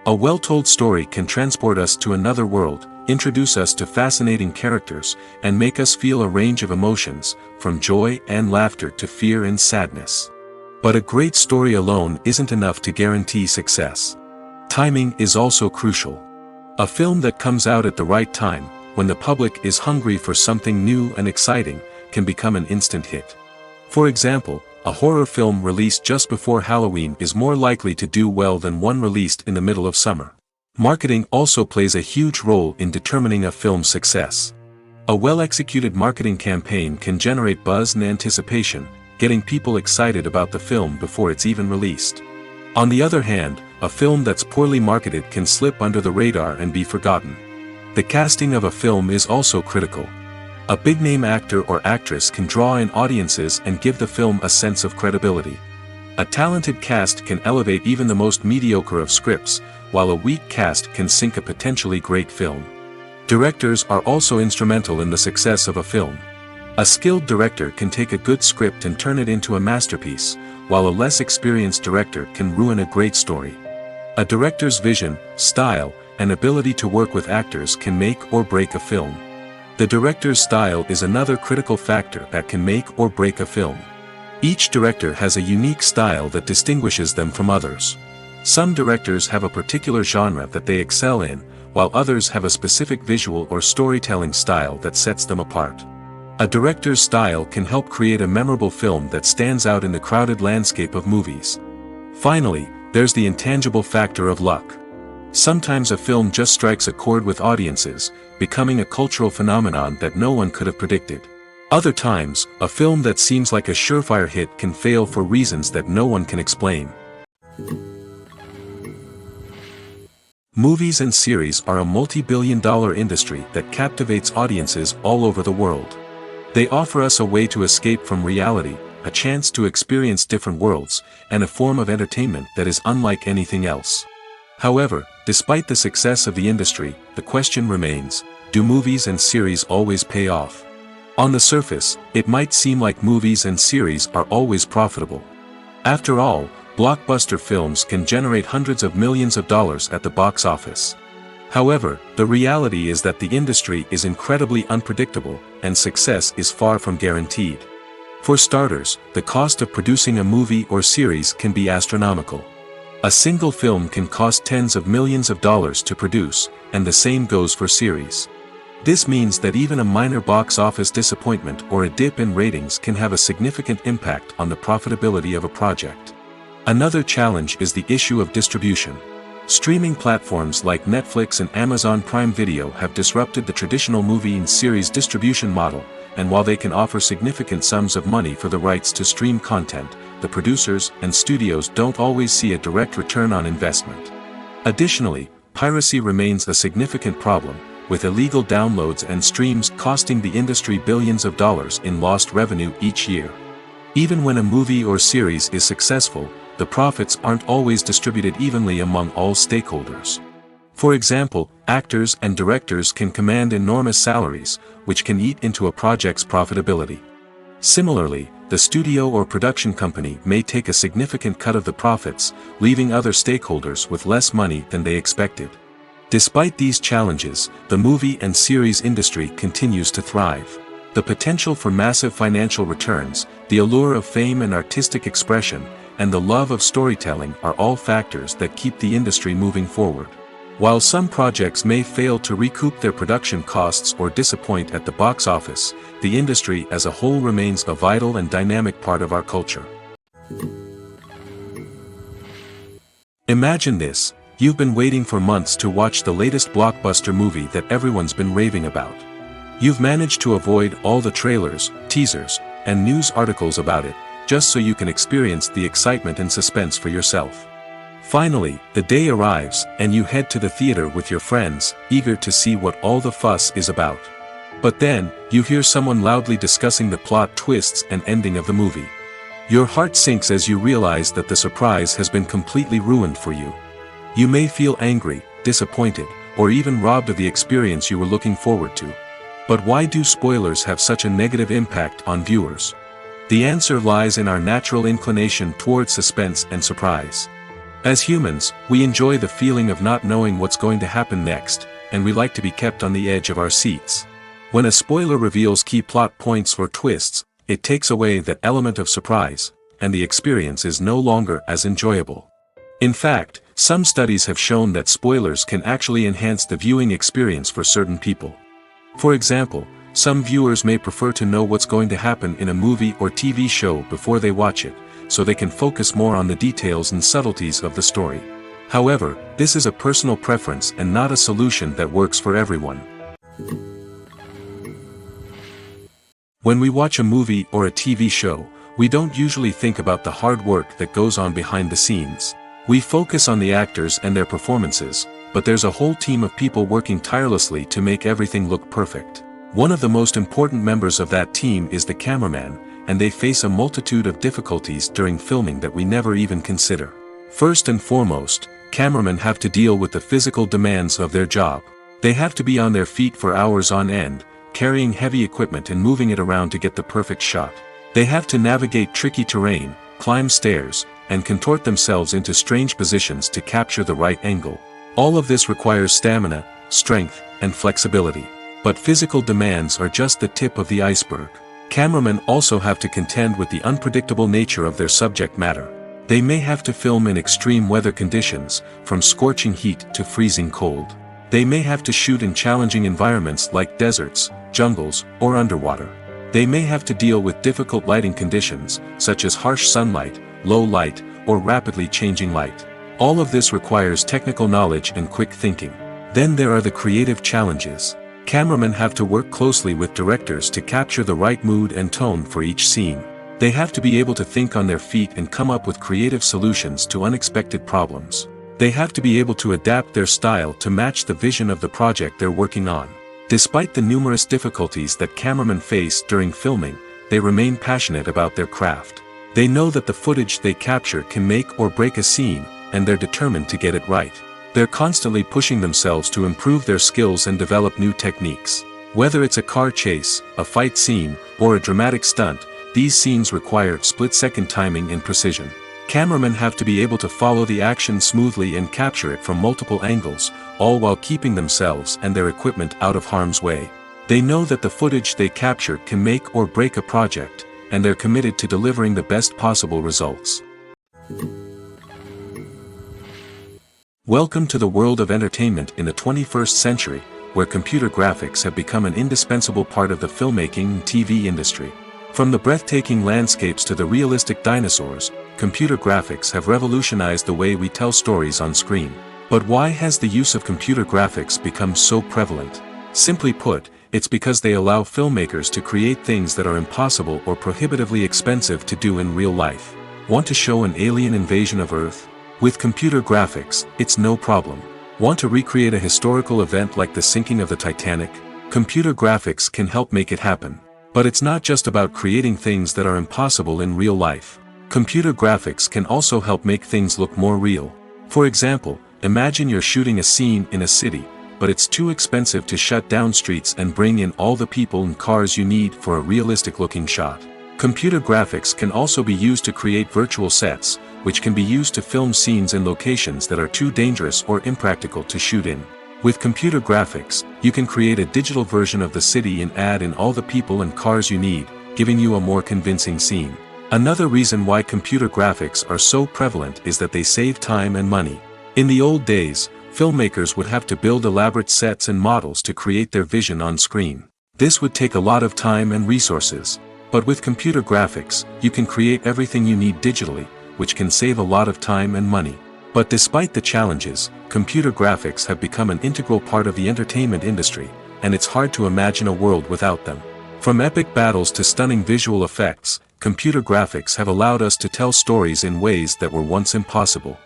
Speaker 1: A well-told story can transport us to another world, introduce us to fascinating characters, and make us feel a range of emotions, from joy and laughter to fear and sadness. But a great story alone isn't enough to guarantee success. Timing is also crucial. A film that comes out at the right time, when the public is hungry for something new and exciting, can become an instant hit. For example, a horror film released just before Halloween is more likely to do well than one released in the middle of summer. Marketing also plays a huge role in determining a film's success. A well-executed marketing campaign can generate buzz and anticipation, getting people excited about the film before it's even released. On the other hand, a film that's poorly marketed can slip under the radar and be forgotten. The casting of a film is also critical. A big-name actor or actress can draw in audiences and give the film a sense of credibility. A talented cast can elevate even the most mediocre of scripts, while a weak cast can sink a potentially great film. Directors are also instrumental in the success of a film. A skilled director can take a good script and turn it into a masterpiece, while a less experienced director can ruin a great story. A director's vision, style, and ability to work with actors can make or break a film. The director's style is another critical factor that can make or break a film. Each director has a unique style that distinguishes them from others. Some directors have a particular genre that they excel in, while others have a specific visual or storytelling style that sets them apart. A director's style can help create a memorable film that stands out in the crowded landscape of movies. Finally, there's the intangible factor of luck. Sometimes a film just strikes a chord with audiences, becoming a cultural phenomenon that no one could have predicted. Other times, a film that seems like a surefire hit can fail for reasons that no one can explain. Movies and series are a multi-billion-dollar industry that captivates audiences all over the world. They offer us a way to escape from reality, a chance to experience different worlds, and a form of entertainment that is unlike anything else. However, despite the success of the industry, the question remains, do movies and series always pay off? On the surface, it might seem like movies and series are always profitable. After all, blockbuster films can generate hundreds of millions of dollars at the box office. However, the reality is that the industry is incredibly unpredictable, and success is far from guaranteed. For starters, the cost of producing a movie or series can be astronomical. A single film can cost tens of millions of dollars to produce, and the same goes for series. This means that even a minor box office disappointment or a dip in ratings can have a significant impact on the profitability of a project. Another challenge is the issue of distribution. Streaming platforms like Netflix and Amazon Prime Video have disrupted the traditional movie and series distribution model, and while they can offer significant sums of money for the rights to stream content, the producers and studios don't always see a direct return on investment. Additionally, piracy remains a significant problem, with illegal downloads and streams costing the industry billions of dollars in lost revenue each year. Even when a movie or series is successful, the profits aren't always distributed evenly among all stakeholders. For example, actors and directors can command enormous salaries, which can eat into a project's profitability. Similarly, the studio or production company may take a significant cut of the profits, leaving other stakeholders with less money than they expected. Despite these challenges, the movie and series industry continues to thrive. The potential for massive financial returns, the allure of fame and artistic expression, and the love of storytelling are all factors that keep the industry moving forward. While some projects may fail to recoup their production costs or disappoint at the box office, the industry as a whole remains a vital and dynamic part of our culture. Imagine this. You've been waiting for months to watch the latest blockbuster movie that everyone's been raving about. You've managed to avoid all the trailers, teasers, and news articles about it, just so you can experience the excitement and suspense for yourself. Finally, the day arrives, and you head to the theater with your friends, eager to see what all the fuss is about. But then, you hear someone loudly discussing the plot twists and ending of the movie. Your heart sinks as you realize that the surprise has been completely ruined for you. You may feel angry, disappointed, or even robbed of the experience you were looking forward to. But why do spoilers have such a negative impact on viewers? The answer lies in our natural inclination toward suspense and surprise. As humans, we enjoy the feeling of not knowing what's going to happen next, and we like to be kept on the edge of our seats. When a spoiler reveals key plot points or twists, it takes away that element of surprise, and the experience is no longer as enjoyable. In fact, some studies have shown that spoilers can actually enhance the viewing experience for certain people. For example, some viewers may prefer to know what's going to happen in a movie or TV show before they watch it, so they can focus more on the details and subtleties of the story. However, this is a personal preference and not a solution that works for everyone. When we watch a movie or a TV show, we don't usually think about the hard work that goes on behind the scenes. We focus on the actors and their performances, but there's a whole team of people working tirelessly to make everything look perfect. One of the most important members of that team is the cameraman, and they face a multitude of difficulties during filming that we never even consider. First and foremost, cameramen have to deal with the physical demands of their job. They have to be on their feet for hours on end, carrying heavy equipment and moving it around to get the perfect shot. They have to navigate tricky terrain, climb stairs, and contort themselves into strange positions to capture the right angle. All of this requires stamina, strength, and flexibility. But physical demands are just the tip of the iceberg. Cameramen also have to contend with the unpredictable nature of their subject matter. They may have to film in extreme weather conditions, from scorching heat to freezing cold. They may have to shoot in challenging environments like deserts, jungles, or underwater. They may have to deal with difficult lighting conditions, such as harsh sunlight, low light, or rapidly changing light. All of this requires technical knowledge and quick thinking. Then there are the creative challenges. Cameramen have to work closely with directors to capture the right mood and tone for each scene. They have to be able to think on their feet and come up with creative solutions to unexpected problems. They have to be able to adapt their style to match the vision of the project they're working on. Despite the numerous difficulties that cameramen face during filming, they remain passionate about their craft. They know that the footage they capture can make or break a scene, and they're determined to get it right. They're constantly pushing themselves to improve their skills and develop new techniques. Whether it's a car chase, a fight scene, or a dramatic stunt, these scenes require split-second timing and precision. Cameramen have to be able to follow the action smoothly and capture it from multiple angles, all while keeping themselves and their equipment out of harm's way. They know that the footage they capture can make or break a project, and they're committed to delivering the best possible results. Welcome to the world of entertainment in the 21st century, where computer graphics have become an indispensable part of the filmmaking and TV industry. From the breathtaking landscapes to the realistic dinosaurs, computer graphics have revolutionized the way we tell stories on screen. But why has the use of computer graphics become so prevalent? Simply put, it's because they allow filmmakers to create things that are impossible or prohibitively expensive to do in real life. Want to show an alien invasion of Earth? With computer graphics, it's no problem. Want to recreate a historical event like the sinking of the Titanic? Computer graphics can help make it happen. But it's not just about creating things that are impossible in real life. Computer graphics can also help make things look more real. For example, imagine you're shooting a scene in a city, but it's too expensive to shut down streets and bring in all the people and cars you need for a realistic-looking shot. Computer graphics can also be used to create virtual sets, which can be used to film scenes in locations that are too dangerous or impractical to shoot in. With computer graphics, you can create a digital version of the city and add in all the people and cars you need, giving you a more convincing scene. Another reason why computer graphics are so prevalent is that they save time and money. In the old days, filmmakers would have to build elaborate sets and models to create their vision on screen. This would take a lot of time and resources. But with computer graphics, you can create everything you need digitally, which can save a lot of time and money. But despite the challenges, computer graphics have become an integral part of the entertainment industry, and it's hard to imagine a world without them. From epic battles to stunning visual effects, computer graphics have allowed us to tell stories in ways that were once impossible.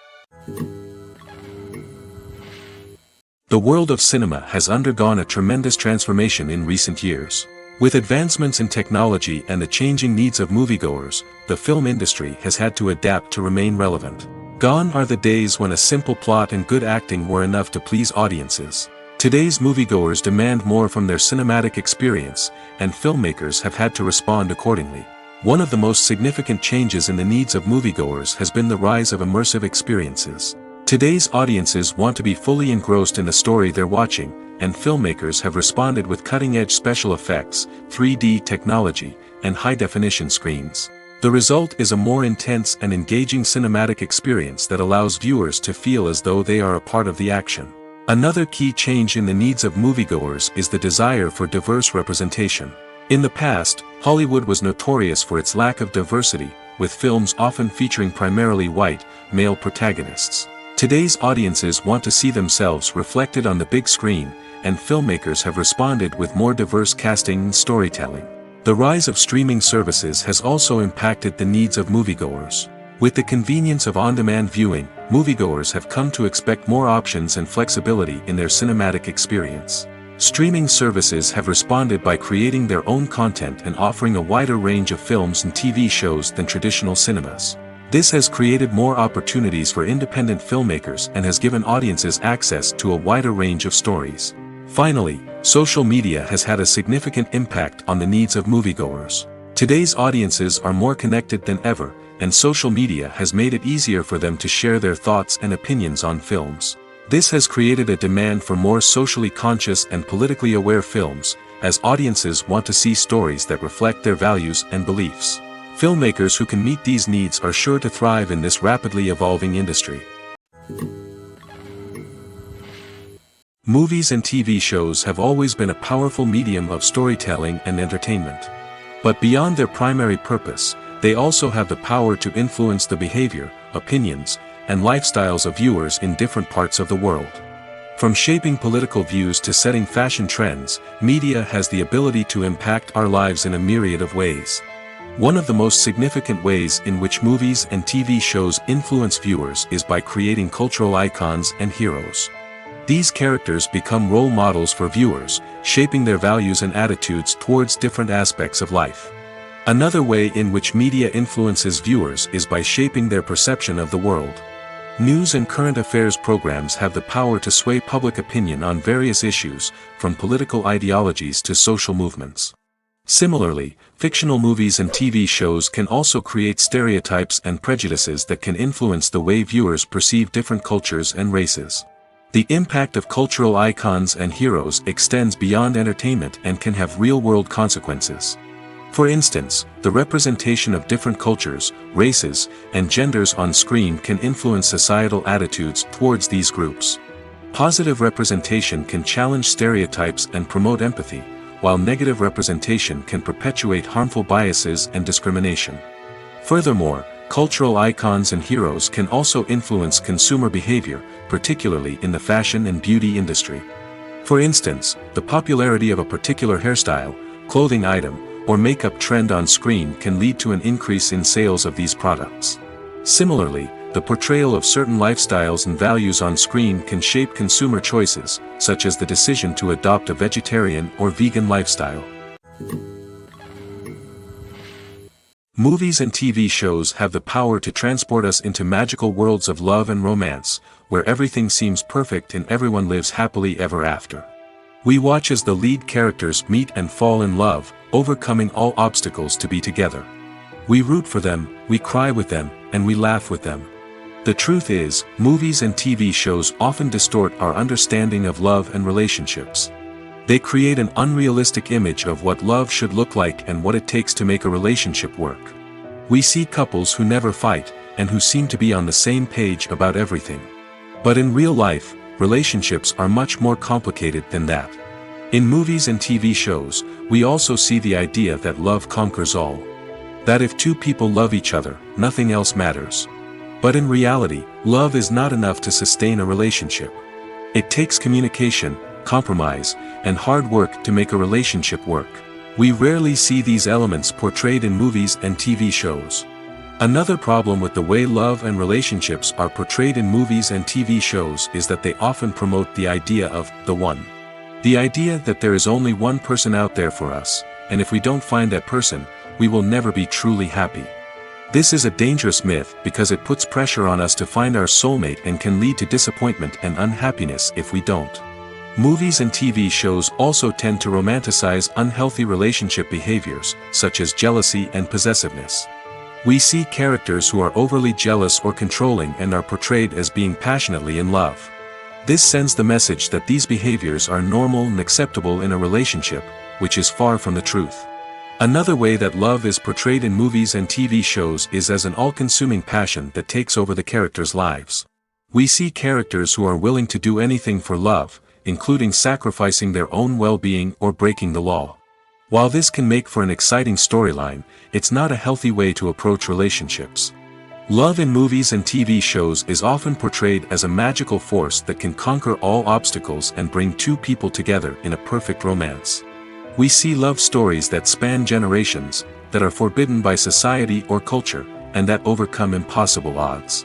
Speaker 1: The world of cinema has undergone a tremendous transformation in recent years. With advancements in technology and the changing needs of moviegoers, the film industry has had to adapt to remain relevant. Gone are the days when a simple plot and good acting were enough to please audiences. Today's moviegoers demand more from their cinematic experience, and filmmakers have had to respond accordingly. One of the most significant changes in the needs of moviegoers has been the rise of immersive experiences. Today's audiences want to be fully engrossed in the story they're watching, and filmmakers have responded with cutting-edge special effects, 3D technology, and high-definition screens. The result is a more intense and engaging cinematic experience that allows viewers to feel as though they are a part of the action. Another key change in the needs of moviegoers is the desire for diverse representation. In the past, Hollywood was notorious for its lack of diversity, with films often featuring primarily white, male protagonists. Today's audiences want to see themselves reflected on the big screen, and filmmakers have responded with more diverse casting and storytelling. The rise of streaming services has also impacted the needs of moviegoers. With the convenience of on-demand viewing, moviegoers have come to expect more options and flexibility in their cinematic experience. Streaming services have responded by creating their own content and offering a wider range of films and TV shows than traditional cinemas. This has created more opportunities for independent filmmakers and has given audiences access to a wider range of stories. Finally, social media has had a significant impact on the needs of moviegoers. Today's audiences are more connected than ever, and social media has made it easier for them to share their thoughts and opinions on films. This has created a demand for more socially conscious and politically aware films, as audiences want to see stories that reflect their values and beliefs. Filmmakers who can meet these needs are sure to thrive in this rapidly evolving industry. Movies and TV shows have always been a powerful medium of storytelling and entertainment. But beyond their primary purpose, they also have the power to influence the behavior, opinions, and lifestyles of viewers in different parts of the world. From shaping political views to setting fashion trends, media has the ability to impact our lives in a myriad of ways. One of the most significant ways in which movies and TV shows influence viewers is by creating cultural icons and heroes. These characters become role models for viewers, shaping their values and attitudes towards different aspects of life. Another way in which media influences viewers is by shaping their perception of the world. News and current affairs programs have the power to sway public opinion on various issues, from political ideologies to social movements. Similarly, fictional movies and TV shows can also create stereotypes and prejudices that can influence the way viewers perceive different cultures and races. The impact of cultural icons and heroes extends beyond entertainment and can have real-world consequences. For instance, the representation of different cultures, races, and genders on screen can influence societal attitudes towards these groups. Positive representation can challenge stereotypes and promote empathy, while negative representation can perpetuate harmful biases and discrimination. Furthermore, cultural icons and heroes can also influence consumer behavior, particularly in the fashion and beauty industry. For instance, the popularity of a particular hairstyle, clothing item, or makeup trend on screen can lead to an increase in sales of these products. Similarly, the portrayal of certain lifestyles and values on screen can shape consumer choices, such as the decision to adopt a vegetarian or vegan lifestyle. Movies and TV shows have the power to transport us into magical worlds of love and romance, where everything seems perfect and everyone lives happily ever after. We watch as the lead characters meet and fall in love, overcoming all obstacles to be together. We root for them, we cry with them, and we laugh with them. The truth is, movies and TV shows often distort our understanding of love and relationships. They create an unrealistic image of what love should look like and what it takes to make a relationship work. We see couples who never fight, and who seem to be on the same page about everything. But in real life, relationships are much more complicated than that. In movies and TV shows, we also see the idea that love conquers all. That if two people love each other, nothing else matters. But in reality, love is not enough to sustain a relationship. It takes communication, compromise, and hard work to make a relationship work. We rarely see these elements portrayed in movies and TV shows. Another problem with the way love and relationships are portrayed in movies and TV shows is that they often promote the idea of the one. The idea that there is only one person out there for us, and if we don't find that person, we will never be truly happy. This is a dangerous myth because it puts pressure on us to find our soulmate and can lead to disappointment and unhappiness if we don't. Movies and TV shows also tend to romanticize unhealthy relationship behaviors, such as jealousy and possessiveness. We see characters who are overly jealous or controlling and are portrayed as being passionately in love. This sends the message that these behaviors are normal and acceptable in a relationship, which is far from the truth. Another way that love is portrayed in movies and TV shows is as an all-consuming passion that takes over the characters' lives. We see characters who are willing to do anything for love, including sacrificing their own well-being or breaking the law. While this can make for an exciting storyline, it's not a healthy way to approach relationships. Love in movies and TV shows is often portrayed as a magical force that can conquer all obstacles and bring two people together in a perfect romance. We see love stories that span generations, that are forbidden by society or culture, and that overcome impossible odds.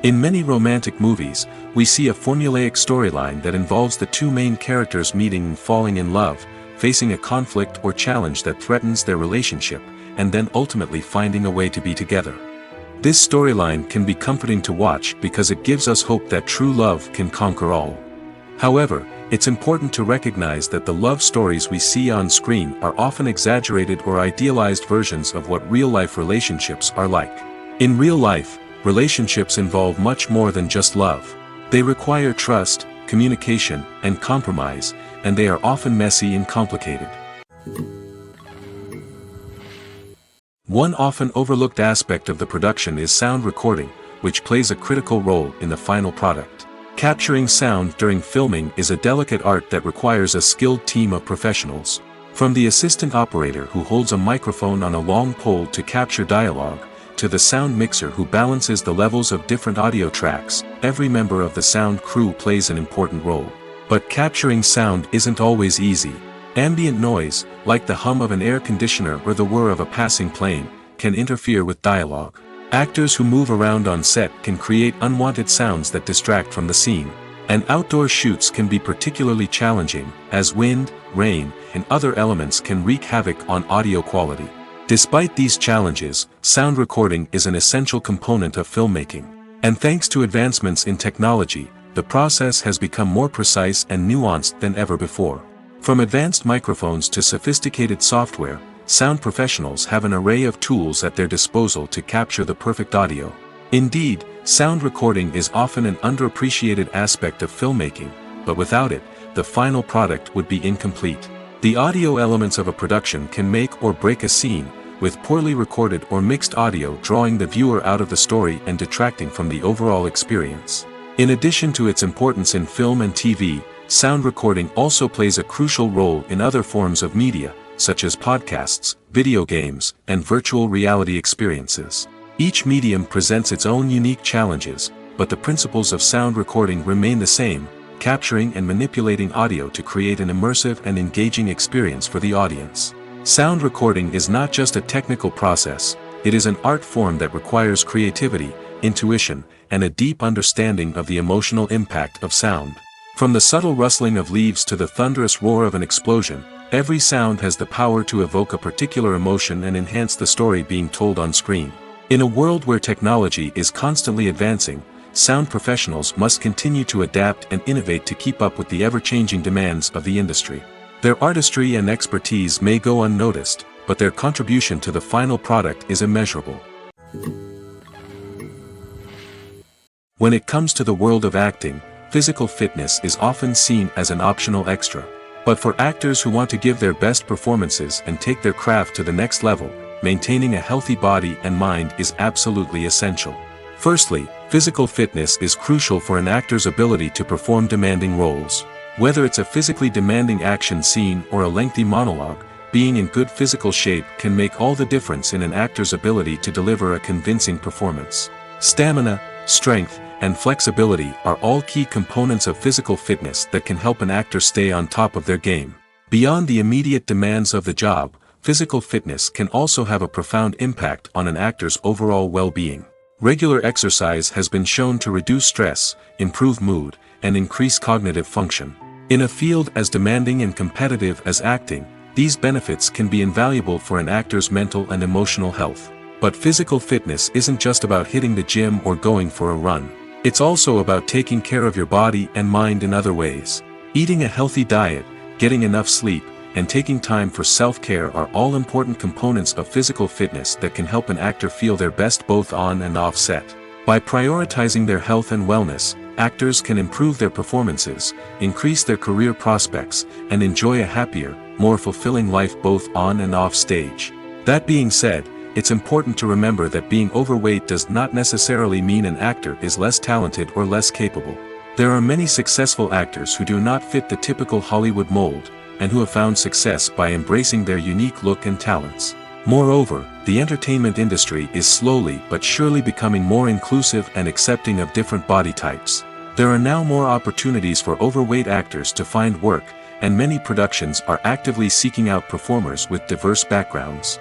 Speaker 1: In many romantic movies, we see a formulaic storyline that involves the two main characters meeting and falling in love, facing a conflict or challenge that threatens their relationship, and then ultimately finding a way to be together. This storyline can be comforting to watch because it gives us hope that true love can conquer all. However, it's important to recognize that the love stories we see on screen are often exaggerated or idealized versions of what real-life relationships are like. In real life, relationships involve much more than just love. They require trust, communication, and compromise, and they are often messy and complicated. One often overlooked aspect of the production is sound recording, which plays a critical role in the final product. Capturing sound during filming is a delicate art that requires a skilled team of professionals. From the assistant operator who holds a microphone on a long pole to capture dialogue, to the sound mixer who balances the levels of different audio tracks, every member of the sound crew plays an important role. But capturing sound isn't always easy. Ambient noise, like the hum of an air conditioner or the whir of a passing plane, can interfere with dialogue. Actors who move around on set can create unwanted sounds that distract from the scene. And outdoor shoots can be particularly challenging, as wind, rain, and other elements can wreak havoc on audio quality. Despite these challenges, sound recording is an essential component of filmmaking. And thanks to advancements in technology, the process has become more precise and nuanced than ever before. From advanced microphones to sophisticated software, sound professionals have an array of tools at their disposal to capture the perfect audio. Indeed, sound recording is often an underappreciated aspect of filmmaking, but without it, the final product would be incomplete. The audio elements of a production can make or break a scene, with poorly recorded or mixed audio drawing the viewer out of the story and detracting from the overall experience. In addition to its importance in film and TV, sound recording also plays a crucial role in other forms of media, such as podcasts, video games, and virtual reality experiences. Each medium presents its own unique challenges, but the principles of sound recording remain the same, capturing and manipulating audio to create an immersive and engaging experience for the audience. Sound recording is not just a technical process, it is an art form that requires creativity, intuition, and a deep understanding of the emotional impact of sound. From the subtle rustling of leaves to the thunderous roar of an explosion, every sound has the power to evoke a particular emotion and enhance the story being told on screen. In a world where technology is constantly advancing, sound professionals must continue to adapt and innovate to keep up with the ever-changing demands of the industry. Their artistry and expertise may go unnoticed, but their contribution to the final product is immeasurable. When it comes to the world of acting, physical fitness is often seen as an optional extra. But for actors who want to give their best performances and take their craft to the next level, maintaining a healthy body and mind is absolutely essential. Firstly, physical fitness is crucial for an actor's ability to perform demanding roles. Whether it's a physically demanding action scene or a lengthy monologue, being in good physical shape can make all the difference in an actor's ability to deliver a convincing performance. Stamina, strength, and flexibility are all key components of physical fitness that can help an actor stay on top of their game. Beyond the immediate demands of the job, physical fitness can also have a profound impact on an actor's overall well-being. Regular exercise has been shown to reduce stress, improve mood, and increase cognitive function. In a field as demanding and competitive as acting, these benefits can be invaluable for an actor's mental and emotional health. But physical fitness isn't just about hitting the gym or going for a run. It's also about taking care of your body and mind in other ways. Eating a healthy diet, getting enough sleep, and taking time for self-care are all important components of physical fitness that can help an actor feel their best both on and off set. By prioritizing their health and wellness, actors can improve their performances, increase their career prospects, and enjoy a happier, more fulfilling life both on and off stage. That being said, it's important to remember that being overweight does not necessarily mean an actor is less talented or less capable. There are many successful actors who do not fit the typical Hollywood mold, and who have found success by embracing their unique look and talents. Moreover, the entertainment industry is slowly but surely becoming more inclusive and accepting of different body types. There are now more opportunities for overweight actors to find work, and many productions are actively seeking out performers with diverse backgrounds.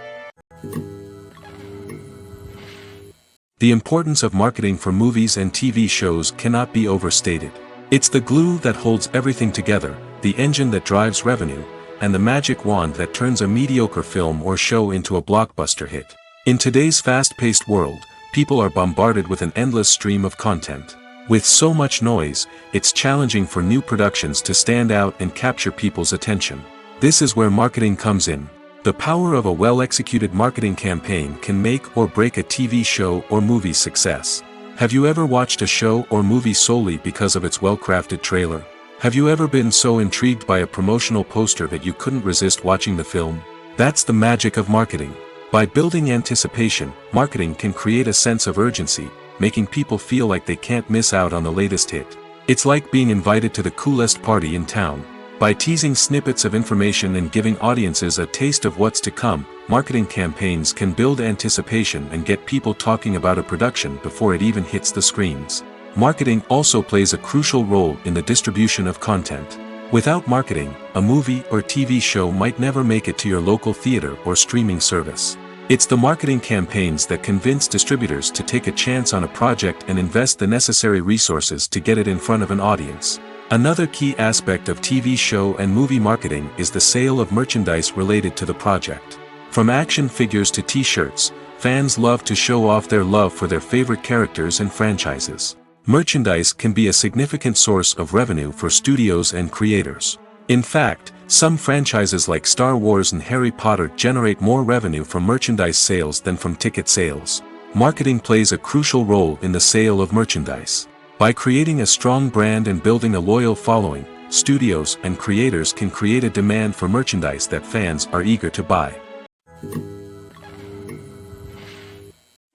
Speaker 1: The importance of marketing for movies and TV shows cannot be overstated. It's the glue that holds everything together, the engine that drives revenue, and the magic wand that turns a mediocre film or show into a blockbuster hit. In today's fast-paced world, people are bombarded with an endless stream of content. With so much noise, it's challenging for new productions to stand out and capture people's attention. This is where marketing comes in. The power of a well-executed marketing campaign can make or break a TV show or movie's success. Have you ever watched a show or movie solely because of its well-crafted trailer? Have you ever been so intrigued by a promotional poster that you couldn't resist watching the film? That's the magic of marketing. By building anticipation, marketing can create a sense of urgency, making people feel like they can't miss out on the latest hit. It's like being invited to the coolest party in town. By teasing snippets of information and giving audiences a taste of what's to come, marketing campaigns can build anticipation and get people talking about a production before it even hits the screens. Marketing also plays a crucial role in the distribution of content. Without marketing, a movie or TV show might never make it to your local theater or streaming service. It's the marketing campaigns that convince distributors to take a chance on a project and invest the necessary resources to get it in front of an audience. Another key aspect of TV show and movie marketing is the sale of merchandise related to the project. From action figures to t-shirts, fans love to show off their love for their favorite characters and franchises. Merchandise can be a significant source of revenue for studios and creators. In fact, some franchises like Star Wars and Harry Potter generate more revenue from merchandise sales than from ticket sales. Marketing plays a crucial role in the sale of merchandise. By creating a strong brand and building a loyal following, studios and creators can create a demand for merchandise that fans are eager to buy.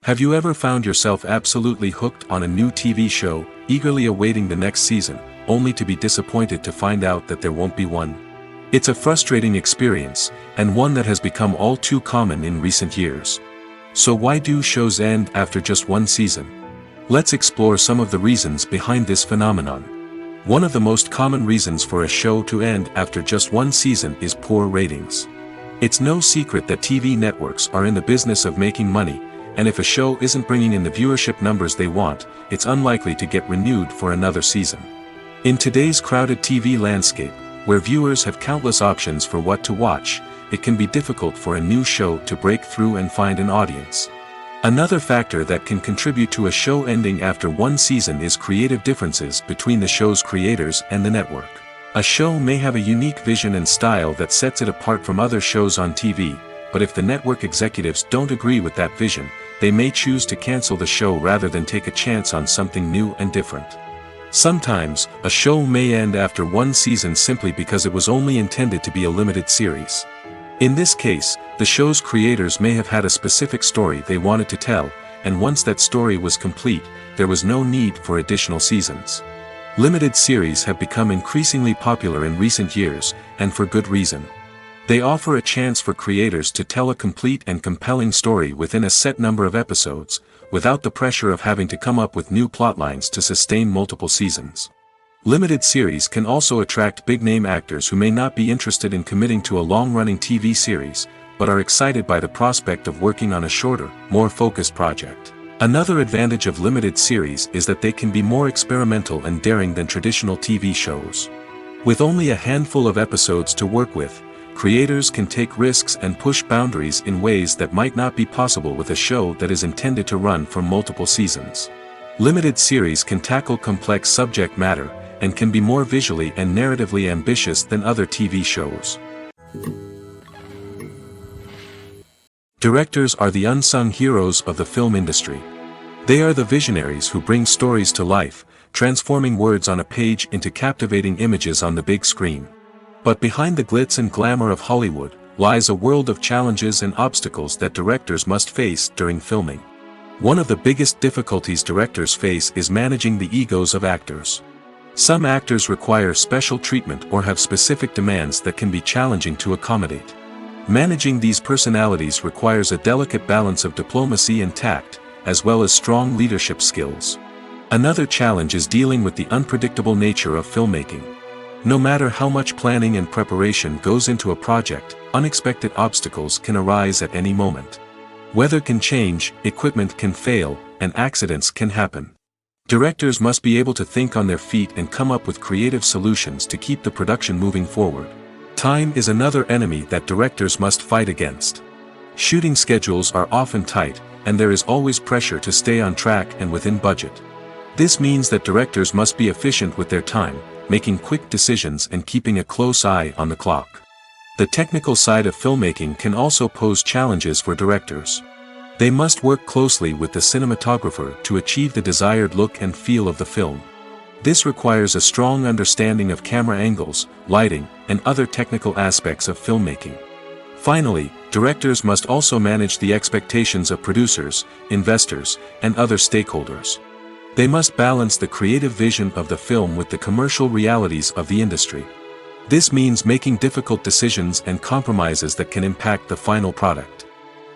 Speaker 1: Have you ever found yourself absolutely hooked on a new TV show, eagerly awaiting the next season, only to be disappointed to find out that there won't be one? It's a frustrating experience, and one that has become all too common in recent years. So why do shows end after just one season? Let's explore some of the reasons behind this phenomenon. One of the most common reasons for a show to end after just one season is poor ratings. It's no secret that TV networks are in the business of making money, and if a show isn't bringing in the viewership numbers they want, it's unlikely to get renewed for another season. In today's crowded TV landscape, where viewers have countless options for what to watch, it can be difficult for a new show to break through and find an audience. Another factor that can contribute to a show ending after one season is creative differences between the show's creators and the network. A show may have a unique vision and style that sets it apart from other shows on TV, but if the network executives don't agree with that vision, they may choose to cancel the show rather than take a chance on something new and different. Sometimes, a show may end after one season simply because it was only intended to be a limited series. In this case, the show's creators may have had a specific story they wanted to tell, and once that story was complete, there was no need for additional seasons. Limited series have become increasingly popular in recent years, and for good reason. They offer a chance for creators to tell a complete and compelling story within a set number of episodes, without the pressure of having to come up with new plotlines to sustain multiple seasons. Limited series can also attract big-name actors who may not be interested in committing to a long-running TV series, but are excited by the prospect of working on a shorter, more focused project. Another advantage of limited series is that they can be more experimental and daring than traditional TV shows. With only a handful of episodes to work with, creators can take risks and push boundaries in ways that might not be possible with a show that is intended to run for multiple seasons. Limited series can tackle complex subject matter, and can be more visually and narratively ambitious than other TV shows. Directors are the unsung heroes of the film industry. They are the visionaries who bring stories to life, transforming words on a page into captivating images on the big screen. But behind the glitz and glamour of Hollywood, lies a world of challenges and obstacles that directors must face during filming. One of the biggest difficulties directors face is managing the egos of actors. Some actors require special treatment or have specific demands that can be challenging to accommodate. Managing these personalities requires a delicate balance of diplomacy and tact, as well as strong leadership skills. Another challenge is dealing with the unpredictable nature of filmmaking. No matter how much planning and preparation goes into a project, unexpected obstacles can arise at any moment. Weather can change, equipment can fail, and accidents can happen. Directors must be able to think on their feet and come up with creative solutions to keep the production moving forward. Time is another enemy that directors must fight against. Shooting schedules are often tight, and there is always pressure to stay on track and within budget. This means that directors must be efficient with their time, making quick decisions and keeping a close eye on the clock. The technical side of filmmaking can also pose challenges for directors. They must work closely with the cinematographer to achieve the desired look and feel of the film. This requires a strong understanding of camera angles, lighting, and other technical aspects of filmmaking. Finally, directors must also manage the expectations of producers, investors, and other stakeholders. They must balance the creative vision of the film with the commercial realities of the industry. This means making difficult decisions and compromises that can impact the final product.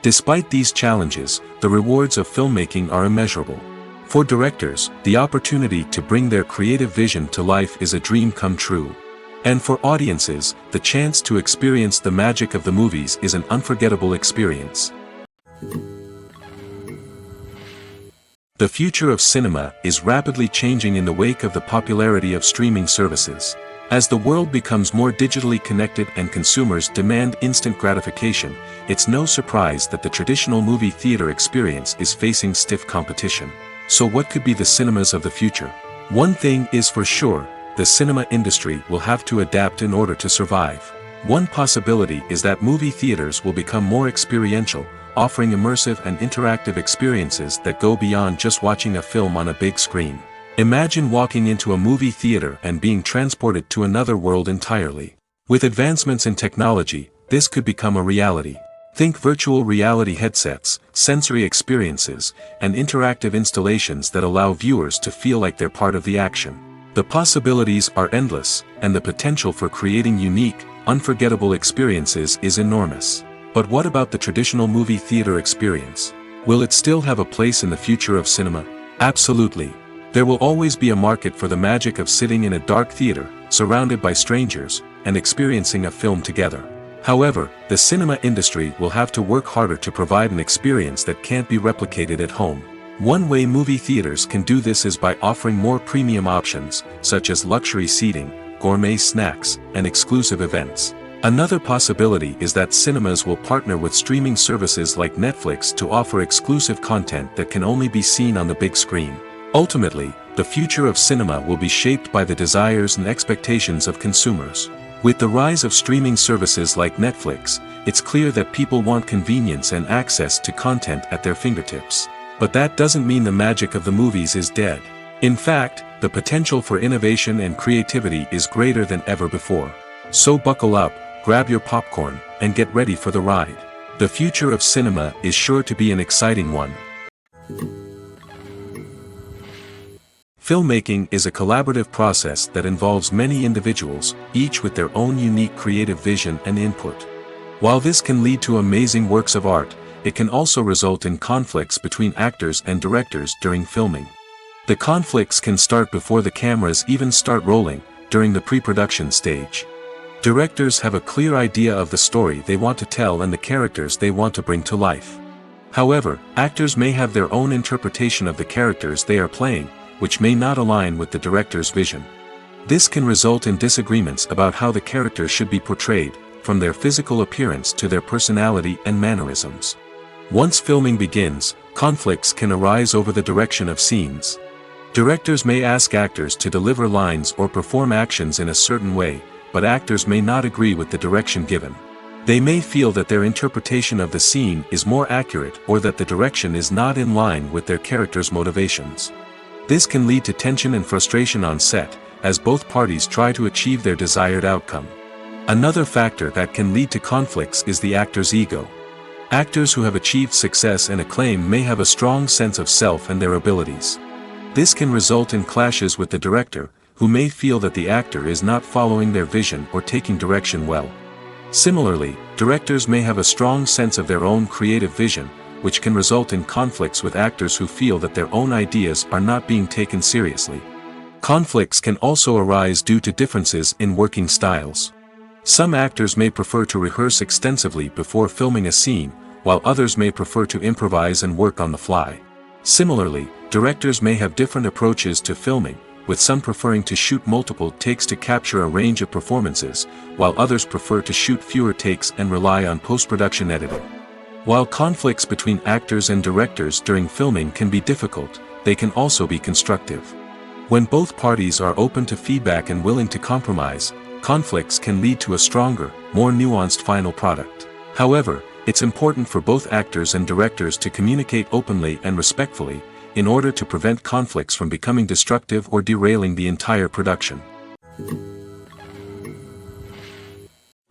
Speaker 1: Despite these challenges, the rewards of filmmaking are immeasurable. For directors, the opportunity to bring their creative vision to life is a dream come true. And for audiences, the chance to experience the magic of the movies is an unforgettable experience. The future of cinema is rapidly changing in the wake of the popularity of streaming services. As the world becomes more digitally connected and consumers demand instant gratification, it's no surprise that the traditional movie theater experience is facing stiff competition. So what could be the cinemas of the future? One thing is for sure, the cinema industry will have to adapt in order to survive. One possibility is that movie theaters will become more experiential, offering immersive and interactive experiences that go beyond just watching a film on a big screen. Imagine walking into a movie theater and being transported to another world entirely. With advancements in technology, this could become a reality. Think virtual reality headsets, sensory experiences, and interactive installations that allow viewers to feel like they're part of the action. The possibilities are endless, and the potential for creating unique, unforgettable experiences is enormous. But what about the traditional movie theater experience? Will it still have a place in the future of cinema? Absolutely. There will always be a market for the magic of sitting in a dark theater, surrounded by strangers, and experiencing a film together. However, the cinema industry will have to work harder to provide an experience that can't be replicated at home. One way movie theaters can do this is by offering more premium options, such as luxury seating, gourmet snacks, and exclusive events. Another possibility is that cinemas will partner with streaming services like Netflix to offer exclusive content that can only be seen on the big screen. Ultimately, the future of cinema will be shaped by the desires and expectations of consumers. With the rise of streaming services like Netflix, it's clear that people want convenience and access to content at their fingertips. But that doesn't mean the magic of the movies is dead. In fact, the potential for innovation and creativity is greater than ever before. So buckle up, grab your popcorn, and get ready for the ride. The future of cinema is sure to be an exciting one. Filmmaking is a collaborative process that involves many individuals, each with their own unique creative vision and input. While this can lead to amazing works of art, it can also result in conflicts between actors and directors during filming. The conflicts can start before the cameras even start rolling, during the pre-production stage. Directors have a clear idea of the story they want to tell and the characters they want to bring to life. However, actors may have their own interpretation of the characters they are playing, which may not align with the director's vision. This can result in disagreements about how the character should be portrayed, from their physical appearance to their personality and mannerisms. Once filming begins, conflicts can arise over the direction of scenes. Directors may ask actors to deliver lines or perform actions in a certain way, but actors may not agree with the direction given. They may feel that their interpretation of the scene is more accurate or that the direction is not in line with their character's motivations. This can lead to tension and frustration on set, as both parties try to achieve their desired outcome. Another factor that can lead to conflicts is the actor's ego. Actors who have achieved success and acclaim may have a strong sense of self and their abilities. This can result in clashes with the director, who may feel that the actor is not following their vision or taking direction well. Similarly, directors may have a strong sense of their own creative vision, which can result in conflicts with actors who feel that their own ideas are not being taken seriously. Conflicts can also arise due to differences in working styles. Some actors may prefer to rehearse extensively before filming a scene, while others may prefer to improvise and work on the fly. Similarly, directors may have different approaches to filming, with some preferring to shoot multiple takes to capture a range of performances, while others prefer to shoot fewer takes and rely on post-production editing. While conflicts between actors and directors during filming can be difficult, they can also be constructive. When both parties are open to feedback and willing to compromise, conflicts can lead to a stronger, more nuanced final product. However, it's important for both actors and directors to communicate openly and respectfully, in order to prevent conflicts from becoming destructive or derailing the entire production.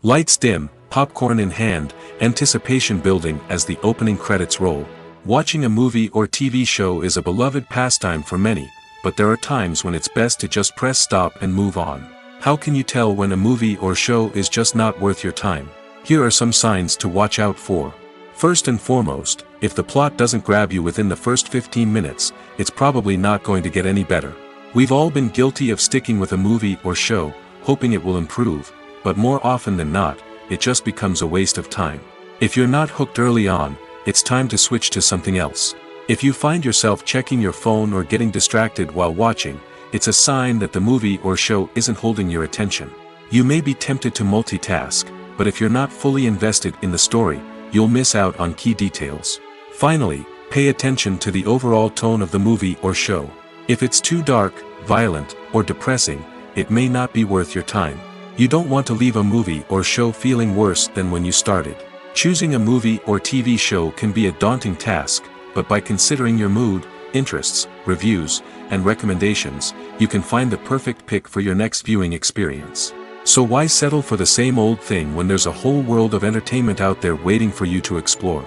Speaker 1: Lights dim, popcorn in hand, anticipation building as the opening credits roll. Watching a movie or TV show is a beloved pastime for many, but there are times when it's best to just press stop and move on. How can you tell when a movie or show is just not worth your time? Here are some signs to watch out for. First and foremost, if the plot doesn't grab you within the first 15 minutes, it's probably not going to get any better. We've all been guilty of sticking with a movie or show, hoping it will improve, but more often than not, it just becomes a waste of time. If you're not hooked early on, it's time to switch to something else. If you find yourself checking your phone or getting distracted while watching, it's a sign that the movie or show isn't holding your attention. You may be tempted to multitask, but if you're not fully invested in the story, you'll miss out on key details. Finally, pay attention to the overall tone of the movie or show. If it's too dark, violent, or depressing, it may not be worth your time. You don't want to leave a movie or show feeling worse than when you started. Choosing a movie or TV show can be a daunting task, but by considering your mood, interests, reviews, and recommendations, you can find the perfect pick for your next viewing experience. So why settle for the same old thing when there's a whole world of entertainment out there waiting for you to explore?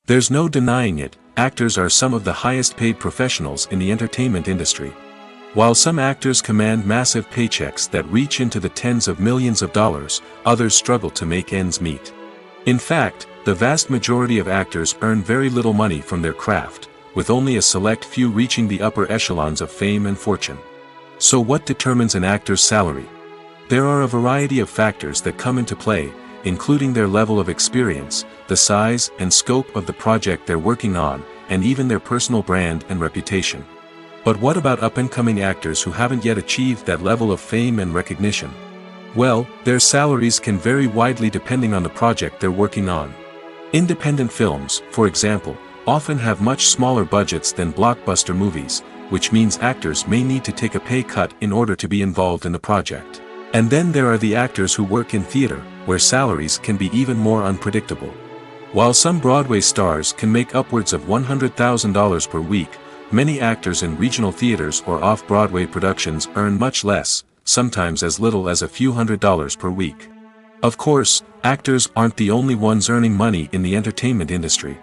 Speaker 1: There's no denying it, actors are some of the highest paid professionals in the entertainment industry. While some actors command massive paychecks that reach into the tens of millions of dollars, others struggle to make ends meet. In fact, the vast majority of actors earn very little money from their craft, with only a select few reaching the upper echelons of fame and fortune. So what determines an actor's salary? There are a variety of factors that come into play, including their level of experience, the size and scope of the project they're working on, and even their personal brand and reputation. But what about up-and-coming actors who haven't yet achieved that level of fame and recognition? Well, their salaries can vary widely depending on the project they're working on. Independent films, for example, often have much smaller budgets than blockbuster movies, which means actors may need to take a pay cut in order to be involved in the project. And then there are the actors who work in theater, where salaries can be even more unpredictable. While some Broadway stars can make upwards of $100,000 per week, many actors in regional theaters or off-Broadway productions earn much less, sometimes as little as a few $100s per week. Of course, actors aren't the only ones earning money in the entertainment industry.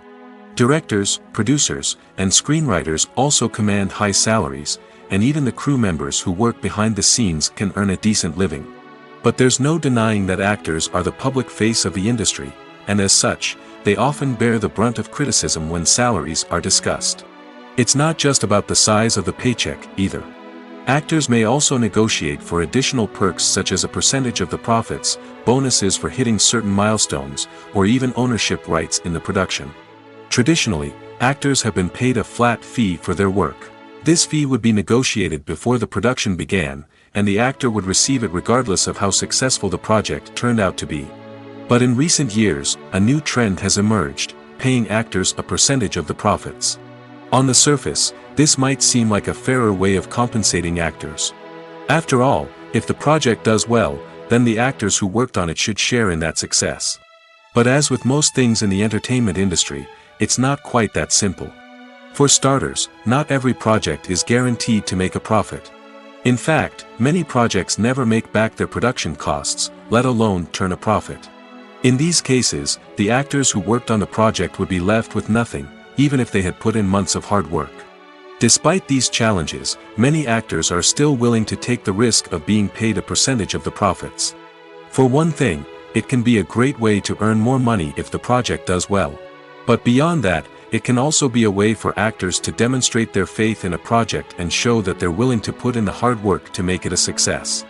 Speaker 1: Directors, producers, and screenwriters also command high salaries, and even the crew members who work behind the scenes can earn a decent living. But there's no denying that actors are the public face of the industry, and as such, they often bear the brunt of criticism when salaries are discussed. It's not just about the size of the paycheck, either. Actors may also negotiate for additional perks such as a percentage of the profits, bonuses for hitting certain milestones, or even ownership rights in the production. Traditionally, actors have been paid a flat fee for their work. This fee would be negotiated before the production began, and the actor would receive it regardless of how successful the project turned out to be. But in recent years, a new trend has emerged, paying actors a percentage of the profits. On the surface, this might seem like a fairer way of compensating actors. After all, if the project does well, then the actors who worked on it should share in that success. But as with most things in the entertainment industry, it's not quite that simple. For starters, not every project is guaranteed to make a profit. In fact, many projects never make back their production costs, let alone turn a profit. In these cases, the actors who worked on the project would be left with nothing, even if they had put in months of hard work. Despite these challenges, many actors are still willing to take the risk of being paid a percentage of the profits. For one thing, it can be a great way to earn more money if the project does well. But beyond that, it can also be a way for actors to demonstrate their faith in a project and show that they're willing to put in the hard work to make it a success.